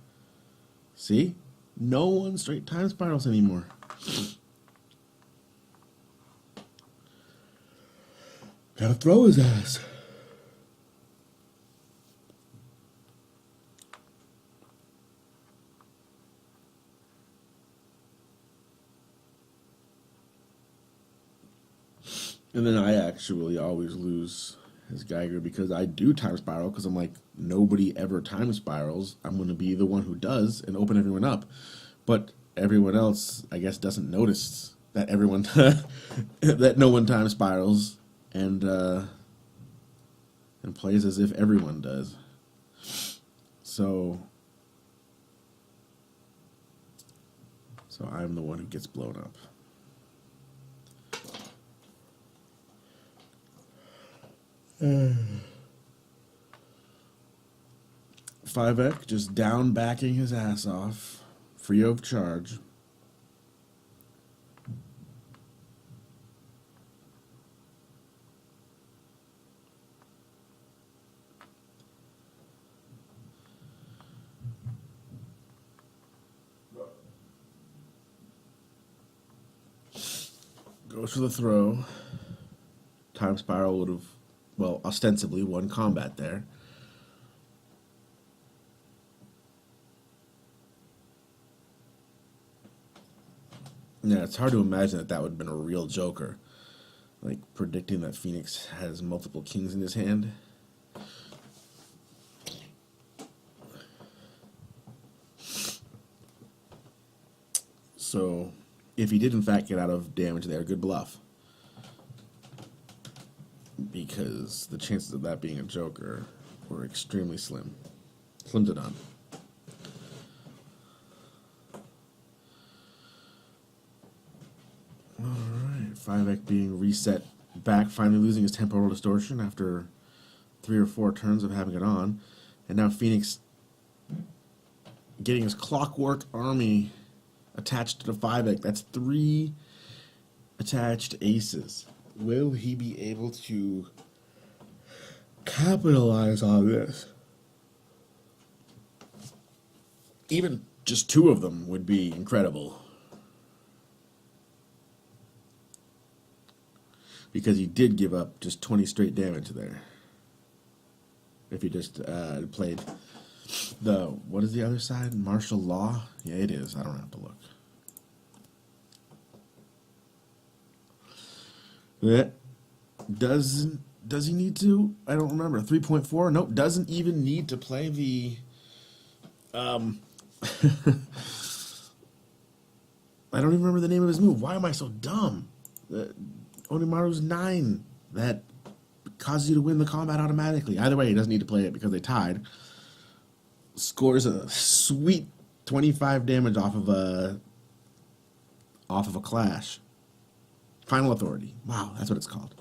See? No one straight time spirals anymore. Gotta throw his ass. And then I actually always lose his Geiger because I do time spiral because I'm like, nobody ever time spirals. I'm going to be the one who does and open everyone up. But everyone else, I guess, doesn't notice that everyone that no one time spirals and plays as if everyone does. So I'm the one who gets blown up. Fivec just down backing his ass off, free of charge. Goes for the throw. Time spiral would have, well, ostensibly won combat there. Yeah, it's hard to imagine that that would have been a real Joker. Like, predicting that Phoenix has multiple kings in his hand. So, if he did in fact get out of damage there, good bluff. Because the chances of that being a Joker were extremely slim. Slim to none. Alright, Fivec being reset back, finally losing his temporal distortion after 3 or 4 turns of having it on. And now Phoenix getting his clockwork army attached to the Fivec. That's 3 attached aces. Will he be able to capitalize on this? Even just 2 of them would be incredible. Because he did give up just 20 straight damage there. If he just played the, what is the other side? Martial law? Yeah, it is. I don't have to look. That does he need to? I don't remember. 3.4? Nope, doesn't even need to play the I don't even remember the name of his move. Why am I so dumb? Onimaru's 9 that causes you to win the combat automatically. Either way, he doesn't need to play it because they tied. Scores a sweet 25 damage off of a clash. Final Authority. Wow, that's what it's called.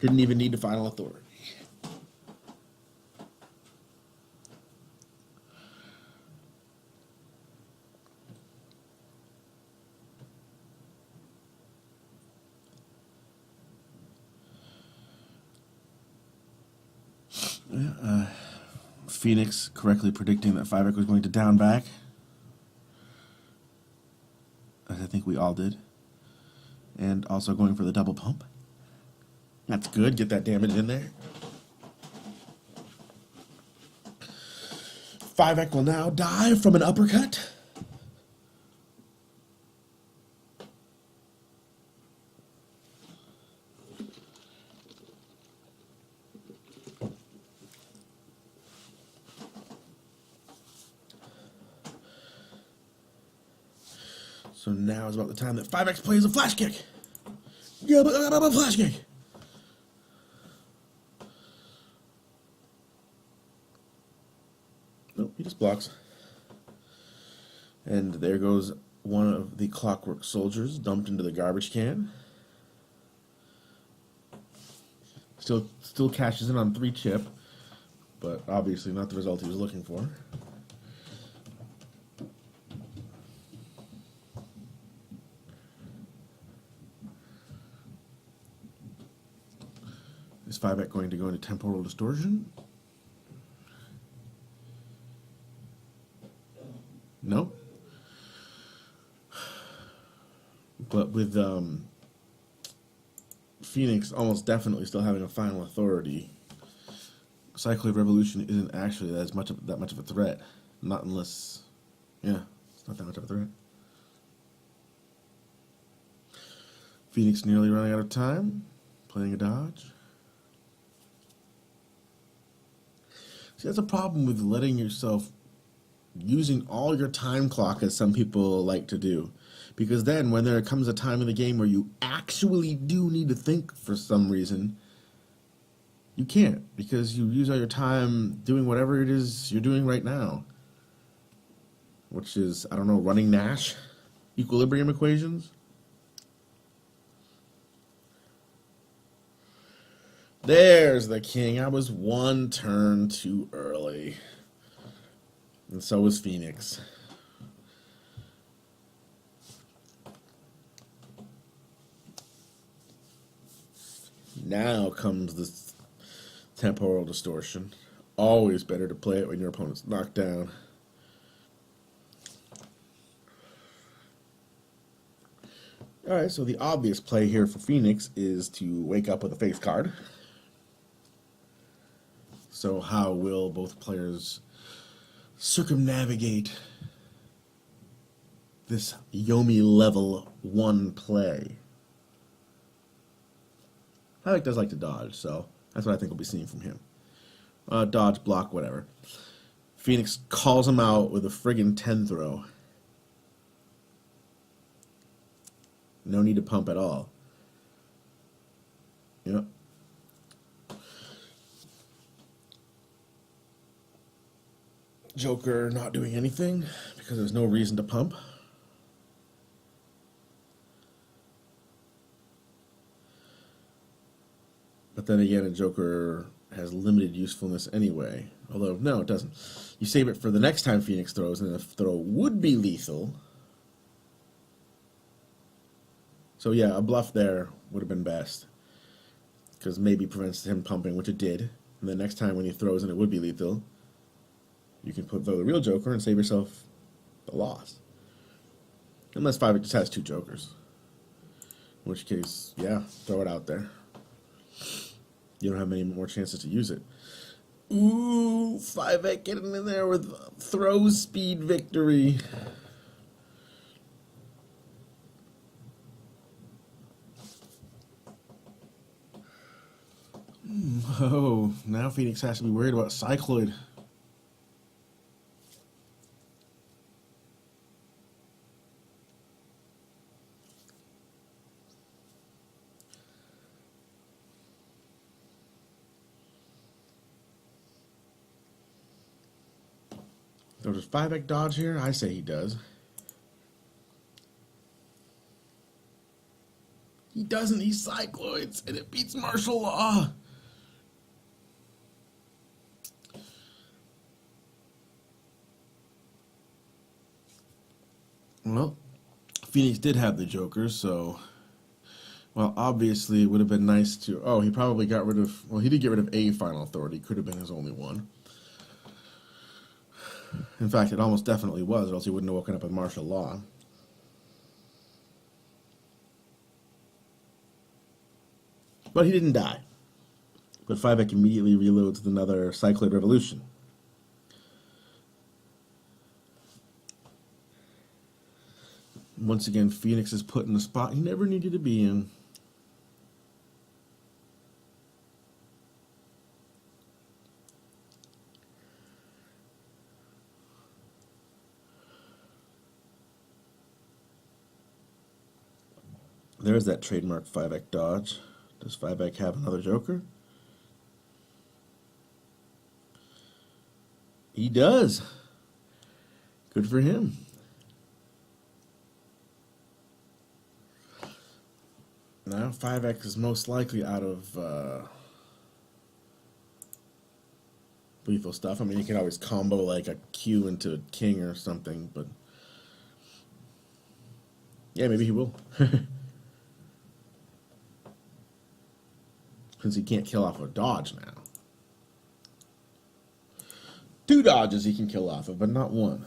Didn't even need the Final Authority. Phoenix correctly predicting that Fivec was going to down back. As I think we all did. And also going for the double pump. That's good. Get that damage in there. Fivec will now die from an uppercut. So now is about the time that Fivec plays a flash kick. Yeah, but flash kick. Nope, he just blocks. And there goes one of the clockwork soldiers dumped into the garbage can. Still cashes in on 3 chip, but obviously not the result he was looking for. Is Fivec going to go into temporal distortion? No. But with Phoenix almost definitely still having a final authority, Cycloid Revolution isn't actually that much of a threat. Not unless, yeah, it's not that much of a threat. Phoenix nearly running out of time, playing a dodge. See, that's a problem with letting yourself using all your time clock, as some people like to do. Because then when there comes a time in the game where you actually do need to think for some reason, you can't, because you use all your time doing whatever it is you're doing right now. Which is, I don't know, running Nash equilibrium equations. There's the king. I was one turn too early. And so was Phoenix. Now comes the temporal distortion. Always better to play it when your opponent's knocked down. Alright, so the obvious play here for Phoenix is to wake up with a face card. So how will both players circumnavigate this Yomi level 1 play? Fivec does like to dodge, so that's what I think we'll be seeing from him. Dodge, block, whatever. Phoenix calls him out with a friggin' 10 throw. No need to pump at all. Yep. Joker not doing anything because there's no reason to pump. But then again, a Joker has limited usefulness anyway. Although, no, it doesn't. You save it for the next time Phoenix throws, and the throw would be lethal. So yeah, a bluff there would have been best. Because maybe prevents him pumping, which it did. And the next time when he throws and it would be lethal, you can throw the real Joker and save yourself the loss. Unless Fivec just has 2 Jokers. In which case, yeah, throw it out there. You don't have many more chances to use it. Ooh, Fivec getting in there with throw speed victory. Oh, now Phoenix has to be worried about Cycloid. So does Fivec dodge here? I say he does. He doesn't. He cycloids, and it beats martial law. Well, Phoenix did have the Joker, so... Well, obviously, it would have been nice to... Oh, he probably got rid of... Well, he did get rid of a final authority. Could have been his only one. In fact, it almost definitely was, or else he wouldn't have woken up with martial law. But he didn't die. But Fivec immediately reloads with another Cycloid Revolution. Once again, Phoenix is put in a spot he never needed to be in. There's that trademark Fivec dodge. Does Fivec have another Joker? He does. Good for him. Now 5X is most likely out of lethal stuff. I mean, you can always combo like a Q into a king or something, but yeah, maybe he will. Since he can't kill off a dodge now. 2 dodges he can kill off of, but not 1.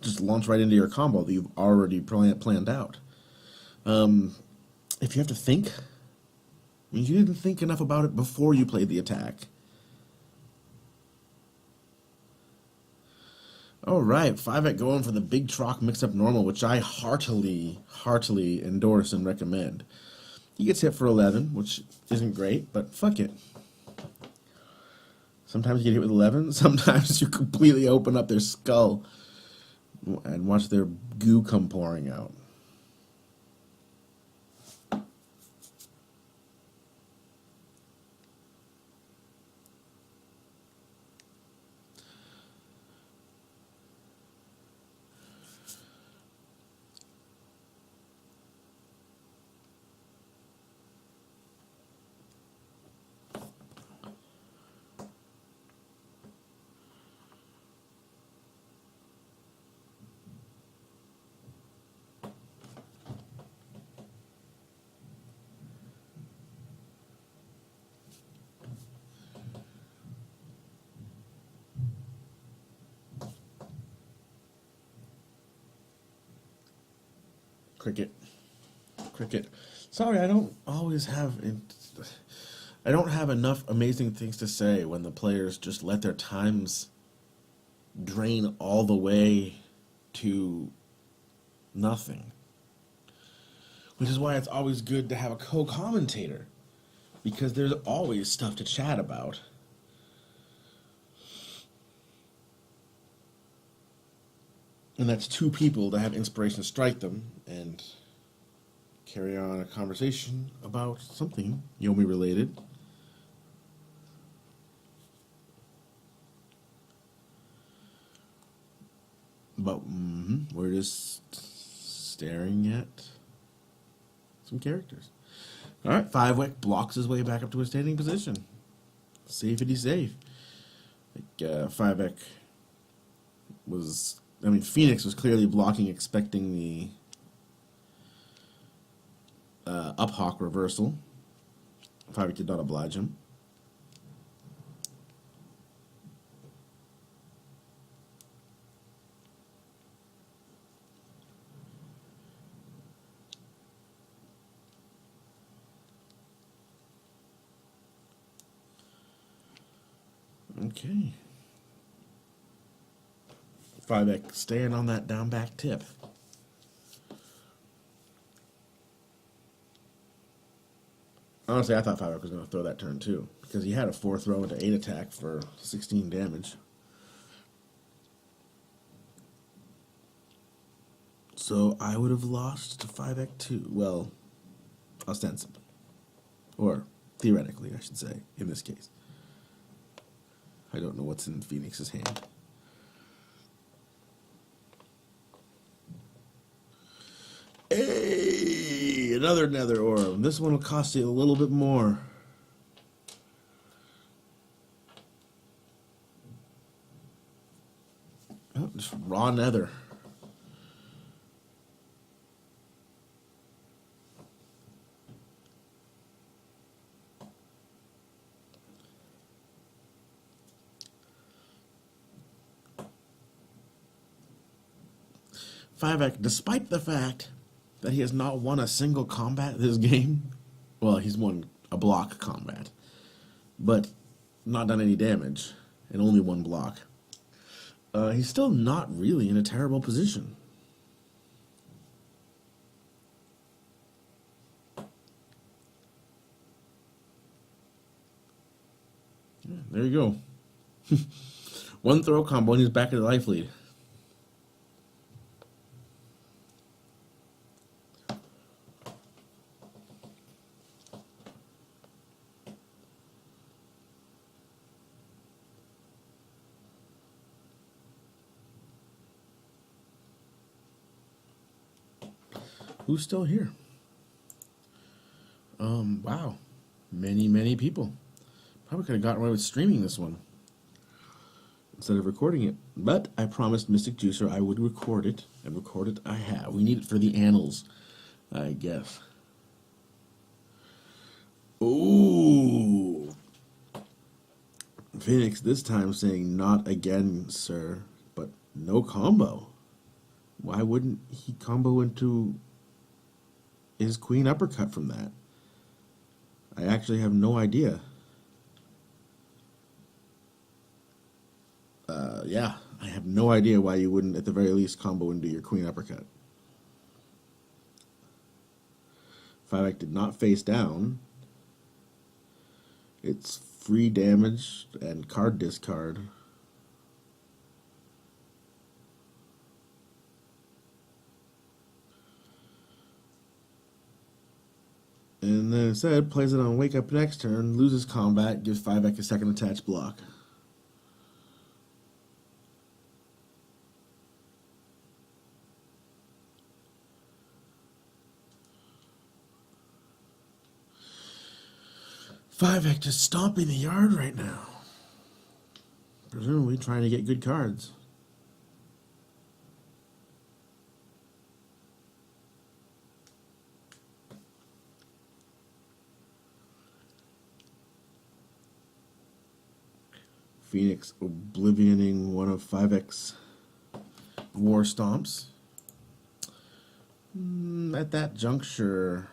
just launch right into your combo that you've already planned out. If you have to think, I mean, you didn't think enough about it before you played the attack. All right, fivec going for the big Troc mix-up normal, which I heartily endorse and recommend. He gets hit for 11, which isn't great, but fuck it. Sometimes you get hit with 11, sometimes you completely open up their skull and watch their goo come pouring out. Cricket. Sorry, I don't have enough amazing things to say when the players just let their times drain all the way to nothing. Which is why it's always good to have a co-commentator, because there's always stuff to chat about. And that's two people that have inspiration to strike them and carry on a conversation about something Yomi related. But we're just staring at some characters. All right, fivec blocks his way back up to a standing position. Safety safe. Fivec was... I mean, Phoenix was clearly blocking, expecting the up hawk reversal. Fivec did not oblige him. Okay. Fivec staying on that down back tip. Honestly, I thought Fivec was going to throw that turn too, because he had a 4 throw into 8 attack for 16 damage. So I would have lost to Fivec too. Well, ostensibly. Or theoretically, I should say, in this case. I don't know what's in Phoenix's hand. Hey, another nether orb. This one will cost you a little bit more. Oh, just raw nether. Fivec, despite the fact that he has not won a single combat this game. Well, he's won a block combat, but not done any damage, and only one block. He's still not really in a terrible position. Yeah, there you go. One throw combo and he's back at the life lead. Who's still here? Wow. Many people. Probably could have gotten away with streaming this one instead of recording it. But I promised Mystic Juicer I would record it, and record it I have. We need it for the annals, I guess. Ooh. Phoenix this time saying, not again, sir, but no combo. Why wouldn't he combo into his queen uppercut from that? I actually have no idea. Yeah, I have no idea why you wouldn't, at the very least, combo into your queen uppercut. Fivec did not face down. It's free damage and card discard. And then instead, plays it on Wake Up next turn, loses combat, gives Fivec a second attached block. Fivec just stomping the yard right now. Presumably trying to get good cards. Phoenix oblivioning one of Fivec's war stomps. At that juncture...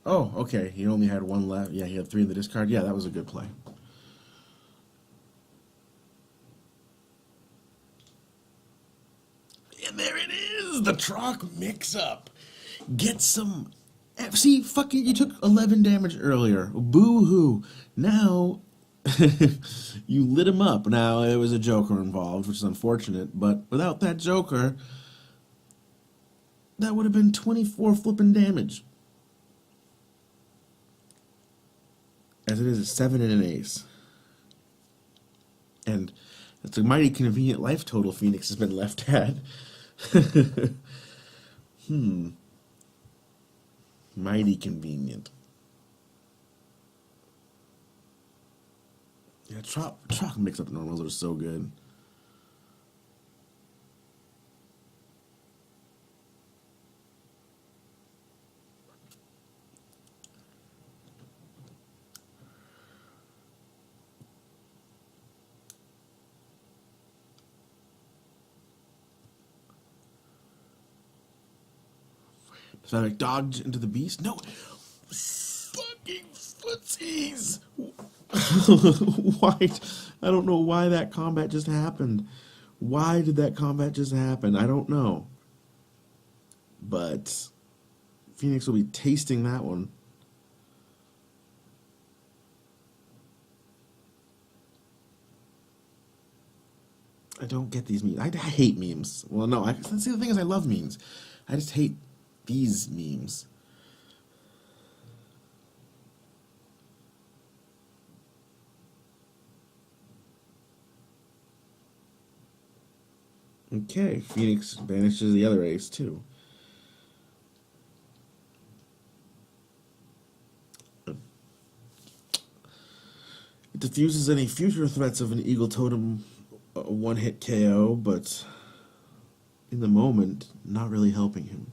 Oh, okay, he only had one left. Yeah, he had 3 in the discard. Yeah, that was a good play. And there it is! The Troc mix-up. Get some... See, fucking, you took 11 damage earlier. Boo-hoo. Now... you lit him up. Now, there was a Joker involved, which is unfortunate, but without that Joker, that would have been 24 flipping damage. As it is a 7 and an ace. And it's a mighty convenient life total Phoenix has been left at. Mighty convenient. Yeah, Troc mix-up normals are so good. Fivec dodge into the beast? No! Fucking footsies! Why? I don't know why that combat just happened. Why did that combat just happen? I don't know. But Phoenix will be tasting that one. I don't get these memes. I hate memes. Well, no, see, the thing is I love memes. I just hate these memes. Okay, Phoenix banishes the other ace, too. It diffuses any future threats of an Eagle Totem one-hit KO, but in the moment, not really helping him.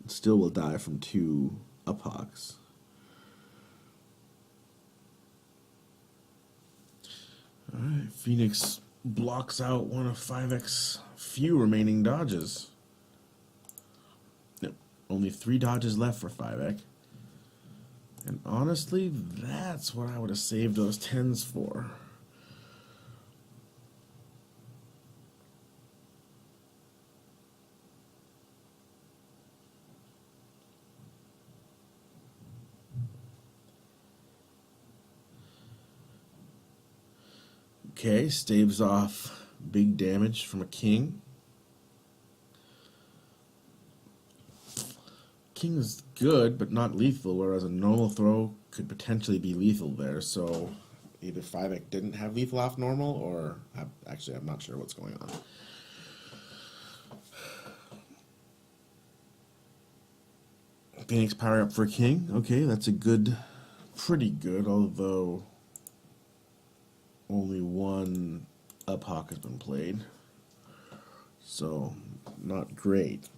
Still will die from 2 uphawks. Alright, Phoenix blocks out one of Fivec's few remaining dodges. Yep, only 3 dodges left for Fivec. And honestly, that's what I would have saved those 10s for. Okay, staves off big damage from a king. King is good, but not lethal, whereas a normal throw could potentially be lethal there, so either Fivec didn't have lethal off normal, or actually I'm not sure what's going on. Phoenix power up for king. Okay, that's a good, pretty good, although only 1 uphawk has been played, so not great.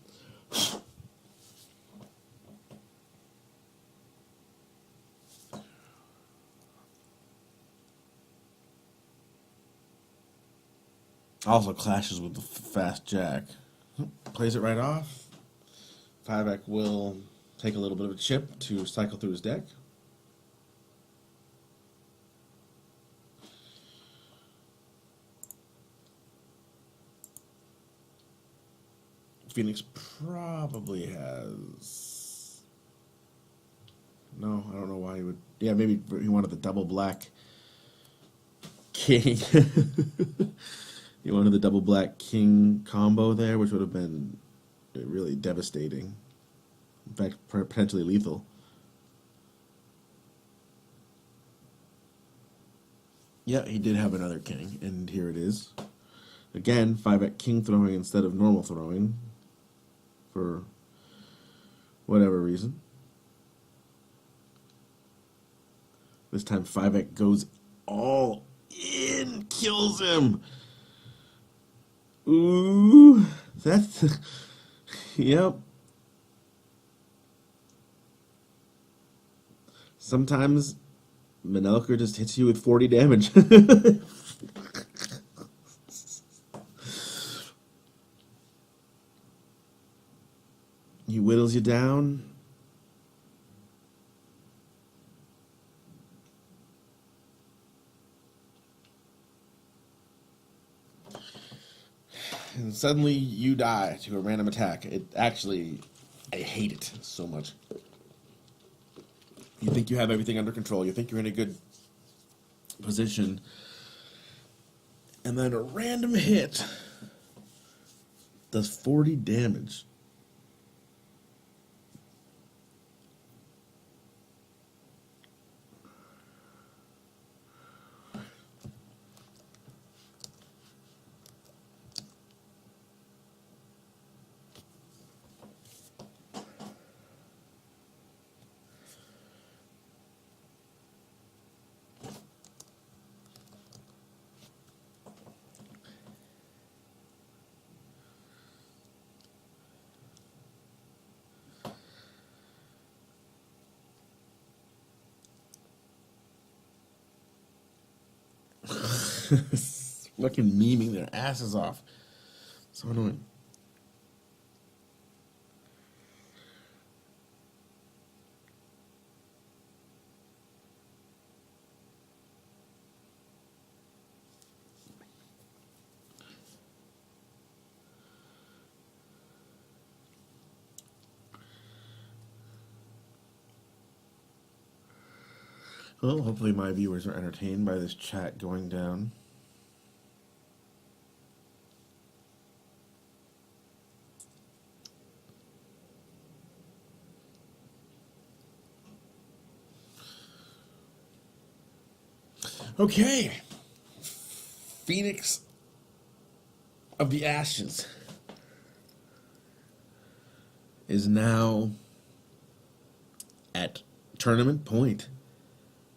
Also clashes with the fast jack. Plays it right off. Fivec will take a little bit of a chip to cycle through his deck. Phoenix probably has... No, I don't know why he would... Yeah, maybe he wanted the double black king. He wanted the double black king combo there, which would have been really devastating. In fact, potentially lethal. Yeah, he did have another king, and here it is. Again, 5 king throwing instead of normal throwing, for whatever reason. This time 5 goes all in, kills him. Ooh, that's... Yep. Sometimes Manelker just hits you with 40 damage. He whittles you down. And suddenly you die to a random attack. It actually, I hate it so much. You think you have everything under control. You think you're in a good position. And then a random hit does 40 damage. Fucking memeing their asses off. So annoying. Well, hopefully my viewers are entertained by this chat going down. Okay. Phoenix of the Ashes is now at tournament point.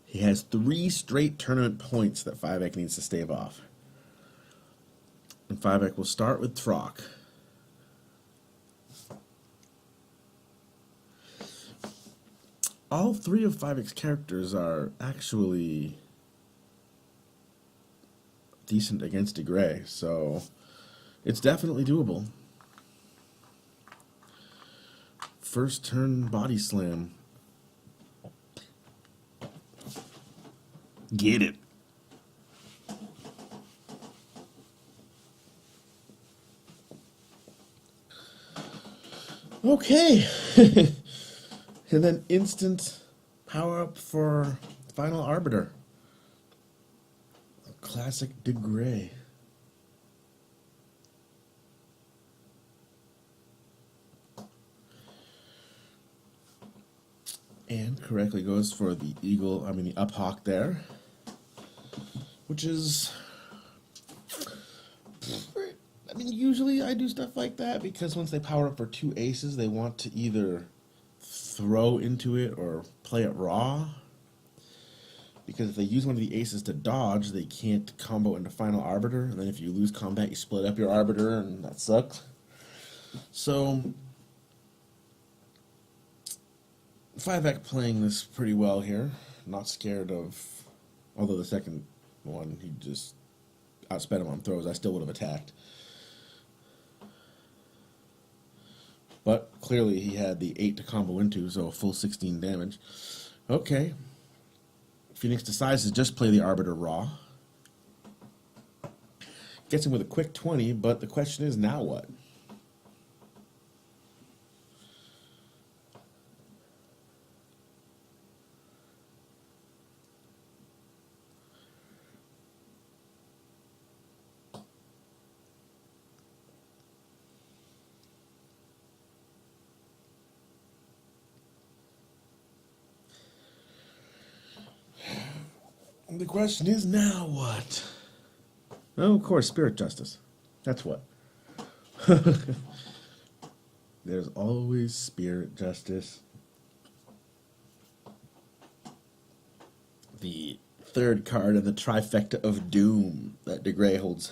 He has 3 straight tournament points that 5 needs to stave off. And 5 will start with Trock. All 3 of 5 characters are actually decent against DeGray, so it's definitely doable. First turn body slam. Get it. Okay. And then instant power up for Final Arbiter. Classic DeGray. And correctly goes for the eagle, the up hawk there. Which is... usually I do stuff like that because once they power up for 2 aces, they want to either throw into it or play it raw. Because if they use one of the aces to dodge, they can't combo into Final Arbiter. And then if you lose combat, you split up your Arbiter, and that sucks. So, 5 playing this pretty well here. Not scared of... Although the second one, he just outsped him on throws. I still would have attacked. But clearly he had the 8 to combo into, so a full 16 damage. Okay. Phoenix decides to just play the Arbiter Raw. Gets him with a quick 20, but the question is, now what? The question is, now what? Oh, of course, Spirit Justice. That's what. There's always Spirit Justice. The third card in the trifecta of doom that DeGray holds.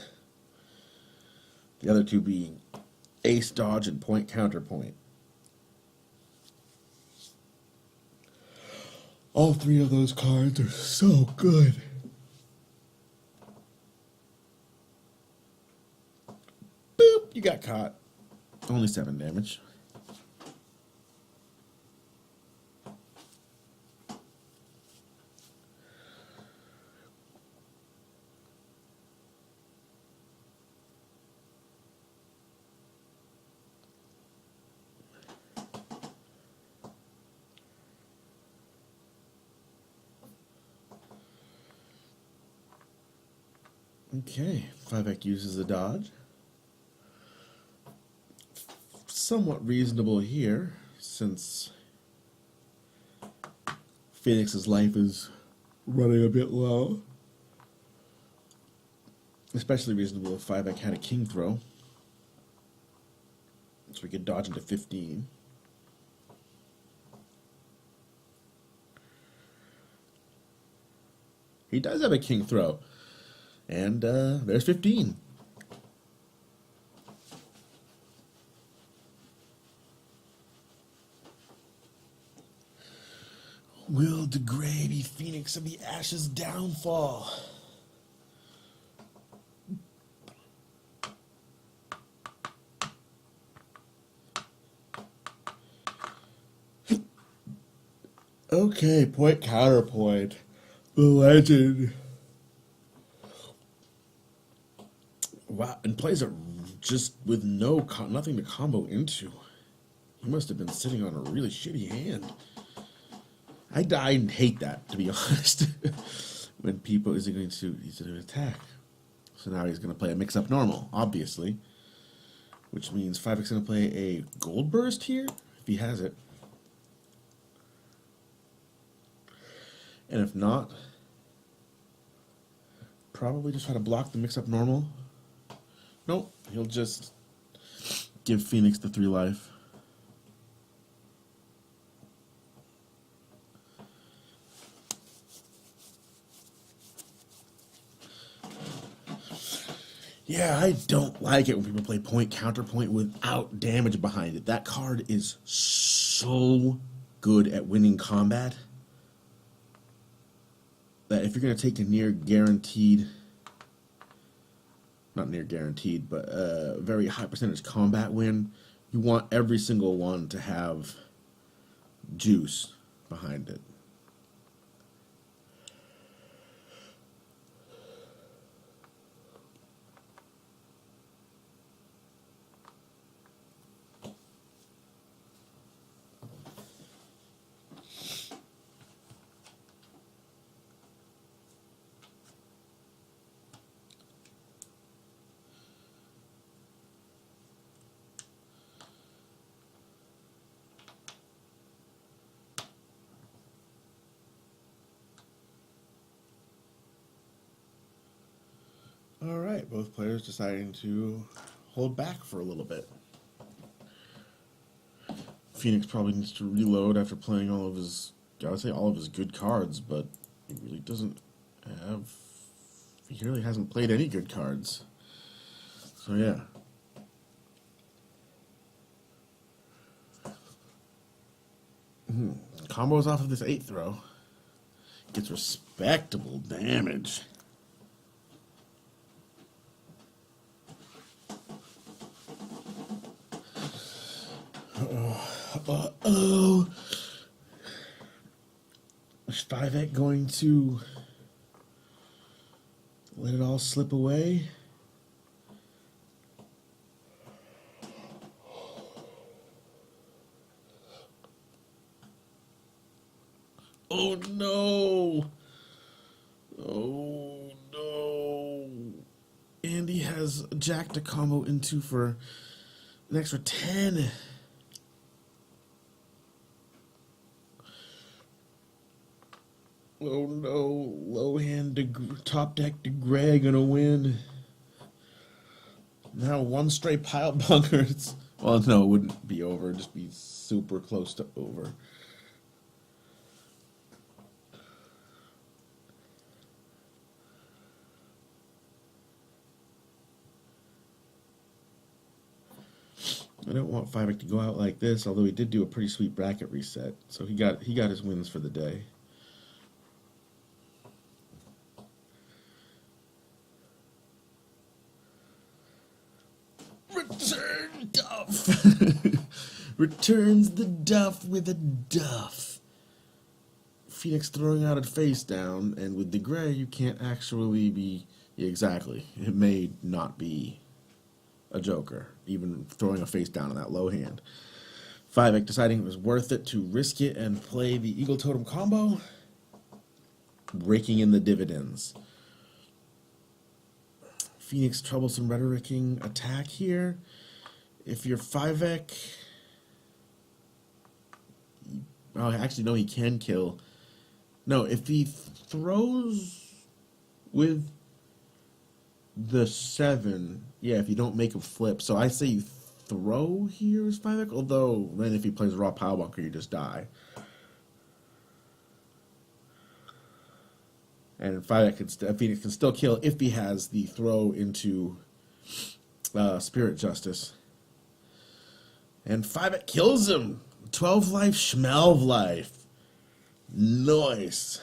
The other two being Ace Dodge and Point Counterpoint. All three of those cards are so good. Boop, you got caught. Only 7 damage. Okay, fivec uses the dodge. Somewhat reasonable here, since Phoenix's life is running a bit low. Especially reasonable if fivec had a king throw. So we could dodge into 15. He does have a king throw. And there's 15. Will DeGray be Phoenix of the Ashes' downfall? Okay, point counterpoint. The legend. Wow, and plays it just with nothing to combo into. He must have been sitting on a really shitty hand. I hate that, to be honest. When people he's going to attack. So now he's going to play a mix-up normal, obviously. Which means fivec's going to play a gold burst here, if he has it. And if not, probably just try to block the mix-up normal. Nope, he'll just give Phoenix the 3 life. Yeah, I don't like it when people play point counterpoint without damage behind it. That card is so good at winning combat that if you're going to take a near guaranteed, not near guaranteed, but a very high percentage combat win, you want every single one to have juice behind it. All right, both players deciding to hold back for a little bit. Phoenix probably needs to reload after playing all of his, I would say all of his good cards, but he really doesn't have, he really hasn't played any good cards. So yeah. Combos off of this 8 throw. Gets respectable damage. Uh-oh. Is fivec going to let it all slip away? Oh no! Oh no! Andy has jacked a combo into for an extra 10. Oh no! Low hand top deck DeGray gonna win. Now one straight pile bunkers. Well, no, it wouldn't be over. It'd just be super close to over. I don't want fivec to go out like this, although he did do a pretty sweet bracket reset, so he got his wins for the day. Return Duff! Returns the Duff with a Duff. Phoenix throwing out a face down, and with the gray, you can't actually be... Exactly. It may not be a joker, even throwing a face down on that low hand. fivec deciding it was worth it to risk it and play the Eagle Totem combo, raking in the dividends. Phoenix troublesome rhetoricing attack here. If you're fivec... Oh, actually, no, he can kill. No, if he throws with the 7, yeah, if you don't make a flip. So I say you throw here as fivec, although then if he plays raw power bunker, you just die. And Phoenix can still kill if he has the throw into Spirit Justice. And fivec kills him. 12 life, Schmelv life. Nice.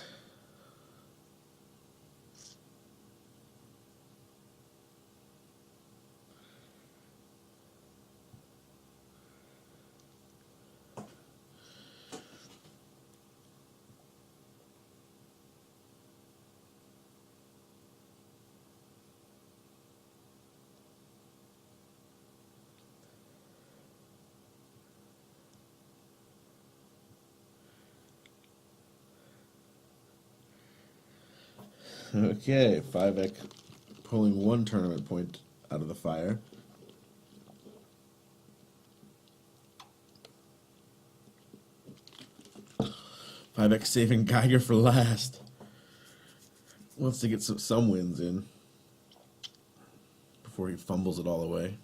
Okay, fivec pulling one tournament point out of the fire. fivec saving Geiger for last. Wants to get some wins in before he fumbles it all away.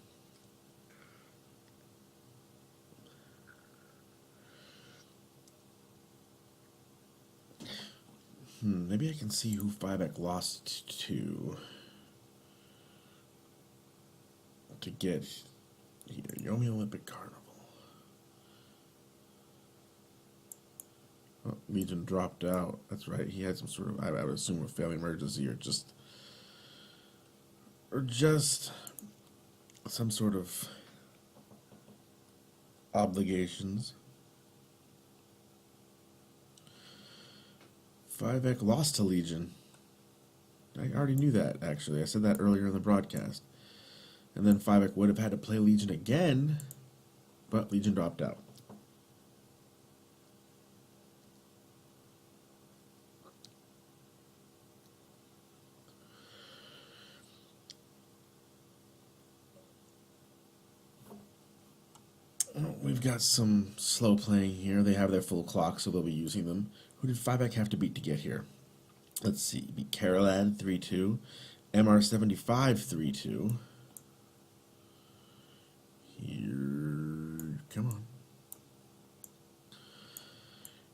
Maybe I can see who fivec lost to get here. Yomi Olympic Carnival. Oh, Legion dropped out. That's right. He had some sort of, I would assume, a family emergency or just some sort of obligations. fivec lost to Legion. I already knew that, actually. I said that earlier in the broadcast. And then fivec would have had to play Legion again, but Legion dropped out. Well, we've got some slow playing here. They have their full clock, so they'll be using them. Who did fivec have to beat to get here? Let's see. Beat Carolad 3-2. MR75 3-2. Here. Come on.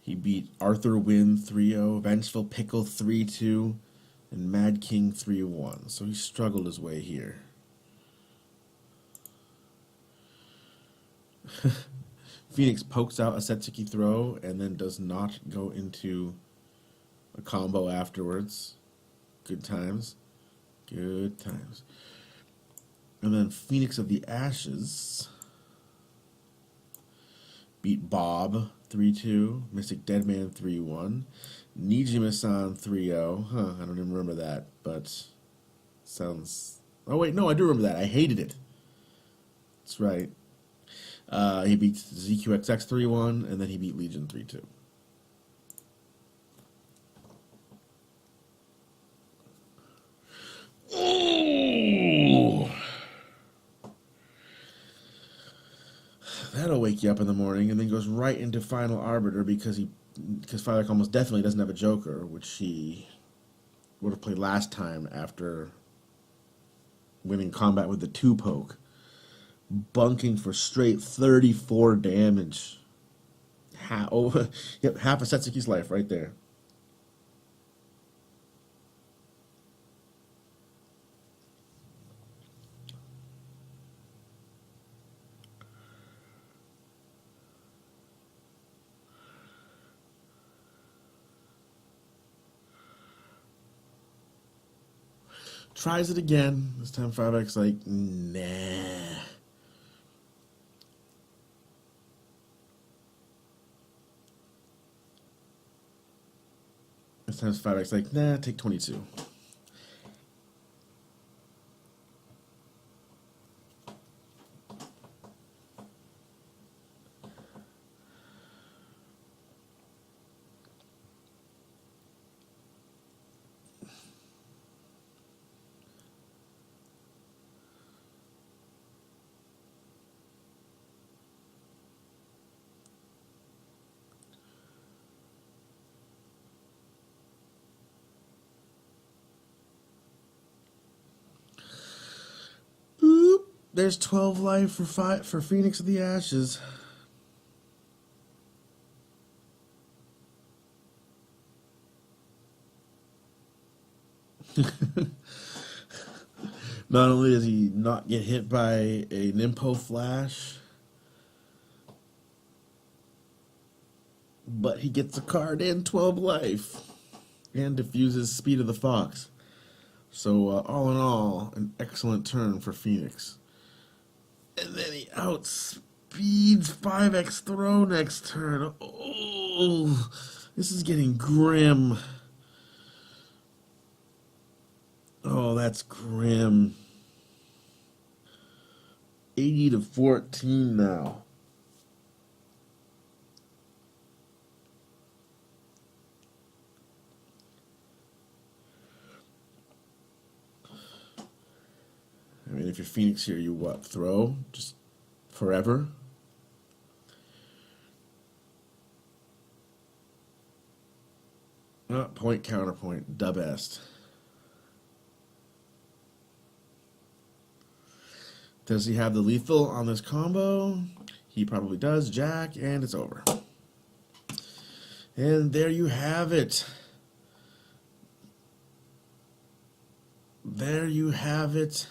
He beat Arthur Wynn 3-0. Vengeful Pickle 3-2. And Mad King 3-1. So he struggled his way here. Phoenix pokes out a Setsuki throw and then does not go into a combo afterwards. Good times. Good times. And then Phoenix of the Ashes Beat Bob 3-2. Mystic Deadman 3-1. Nijimasan 3-0. Huh, I don't even remember that, but sounds... Oh, wait, no, I do remember that. I hated it. That's right. He beat ZQXX 3-1, and then he beat Legion 3-2. Ooh! That'll wake you up in the morning, and then goes right into Final Arbiter because fivec almost definitely doesn't have a Joker, which he would have played last time after winning combat with the 2-poke. Bunking for straight 34 damage. Half a Setsuki's life right there. Tries it again. This time fivec's like, nah. This time fivec's like, nah, take 22. Oop, there's 12 life for Phoenix of the Ashes. Not only does he not get hit by a Nimpo Flash, but he gets a card and 12 life and diffuses Speed of the Fox. So all in all, an excellent turn for Phoenix. And then he outspeeds fivec's throw next turn. Oh, this is getting grim. Oh, that's grim. 80-14 now. I mean, if you're Phoenix here, you what? Throw? Just forever? Point, counterpoint, the best. Does he have the lethal on this combo? He probably does. Jack, and it's over. And there you have it. There you have it.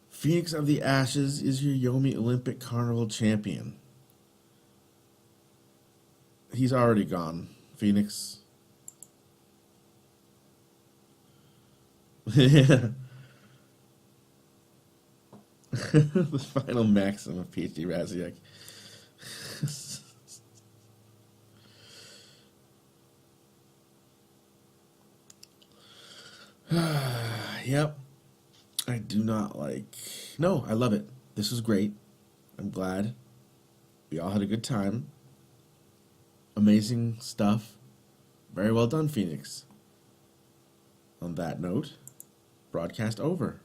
Phoenix of the Ashes is your Yomi Olympic Carnival champion. He's already gone. Phoenix. Yeah. The final maxim of PhD Raziak. Yep. I do not like... No, I love it. This was great. I'm glad. We all had a good time. Amazing stuff. Very well done, Phoenix. On that note, broadcast over.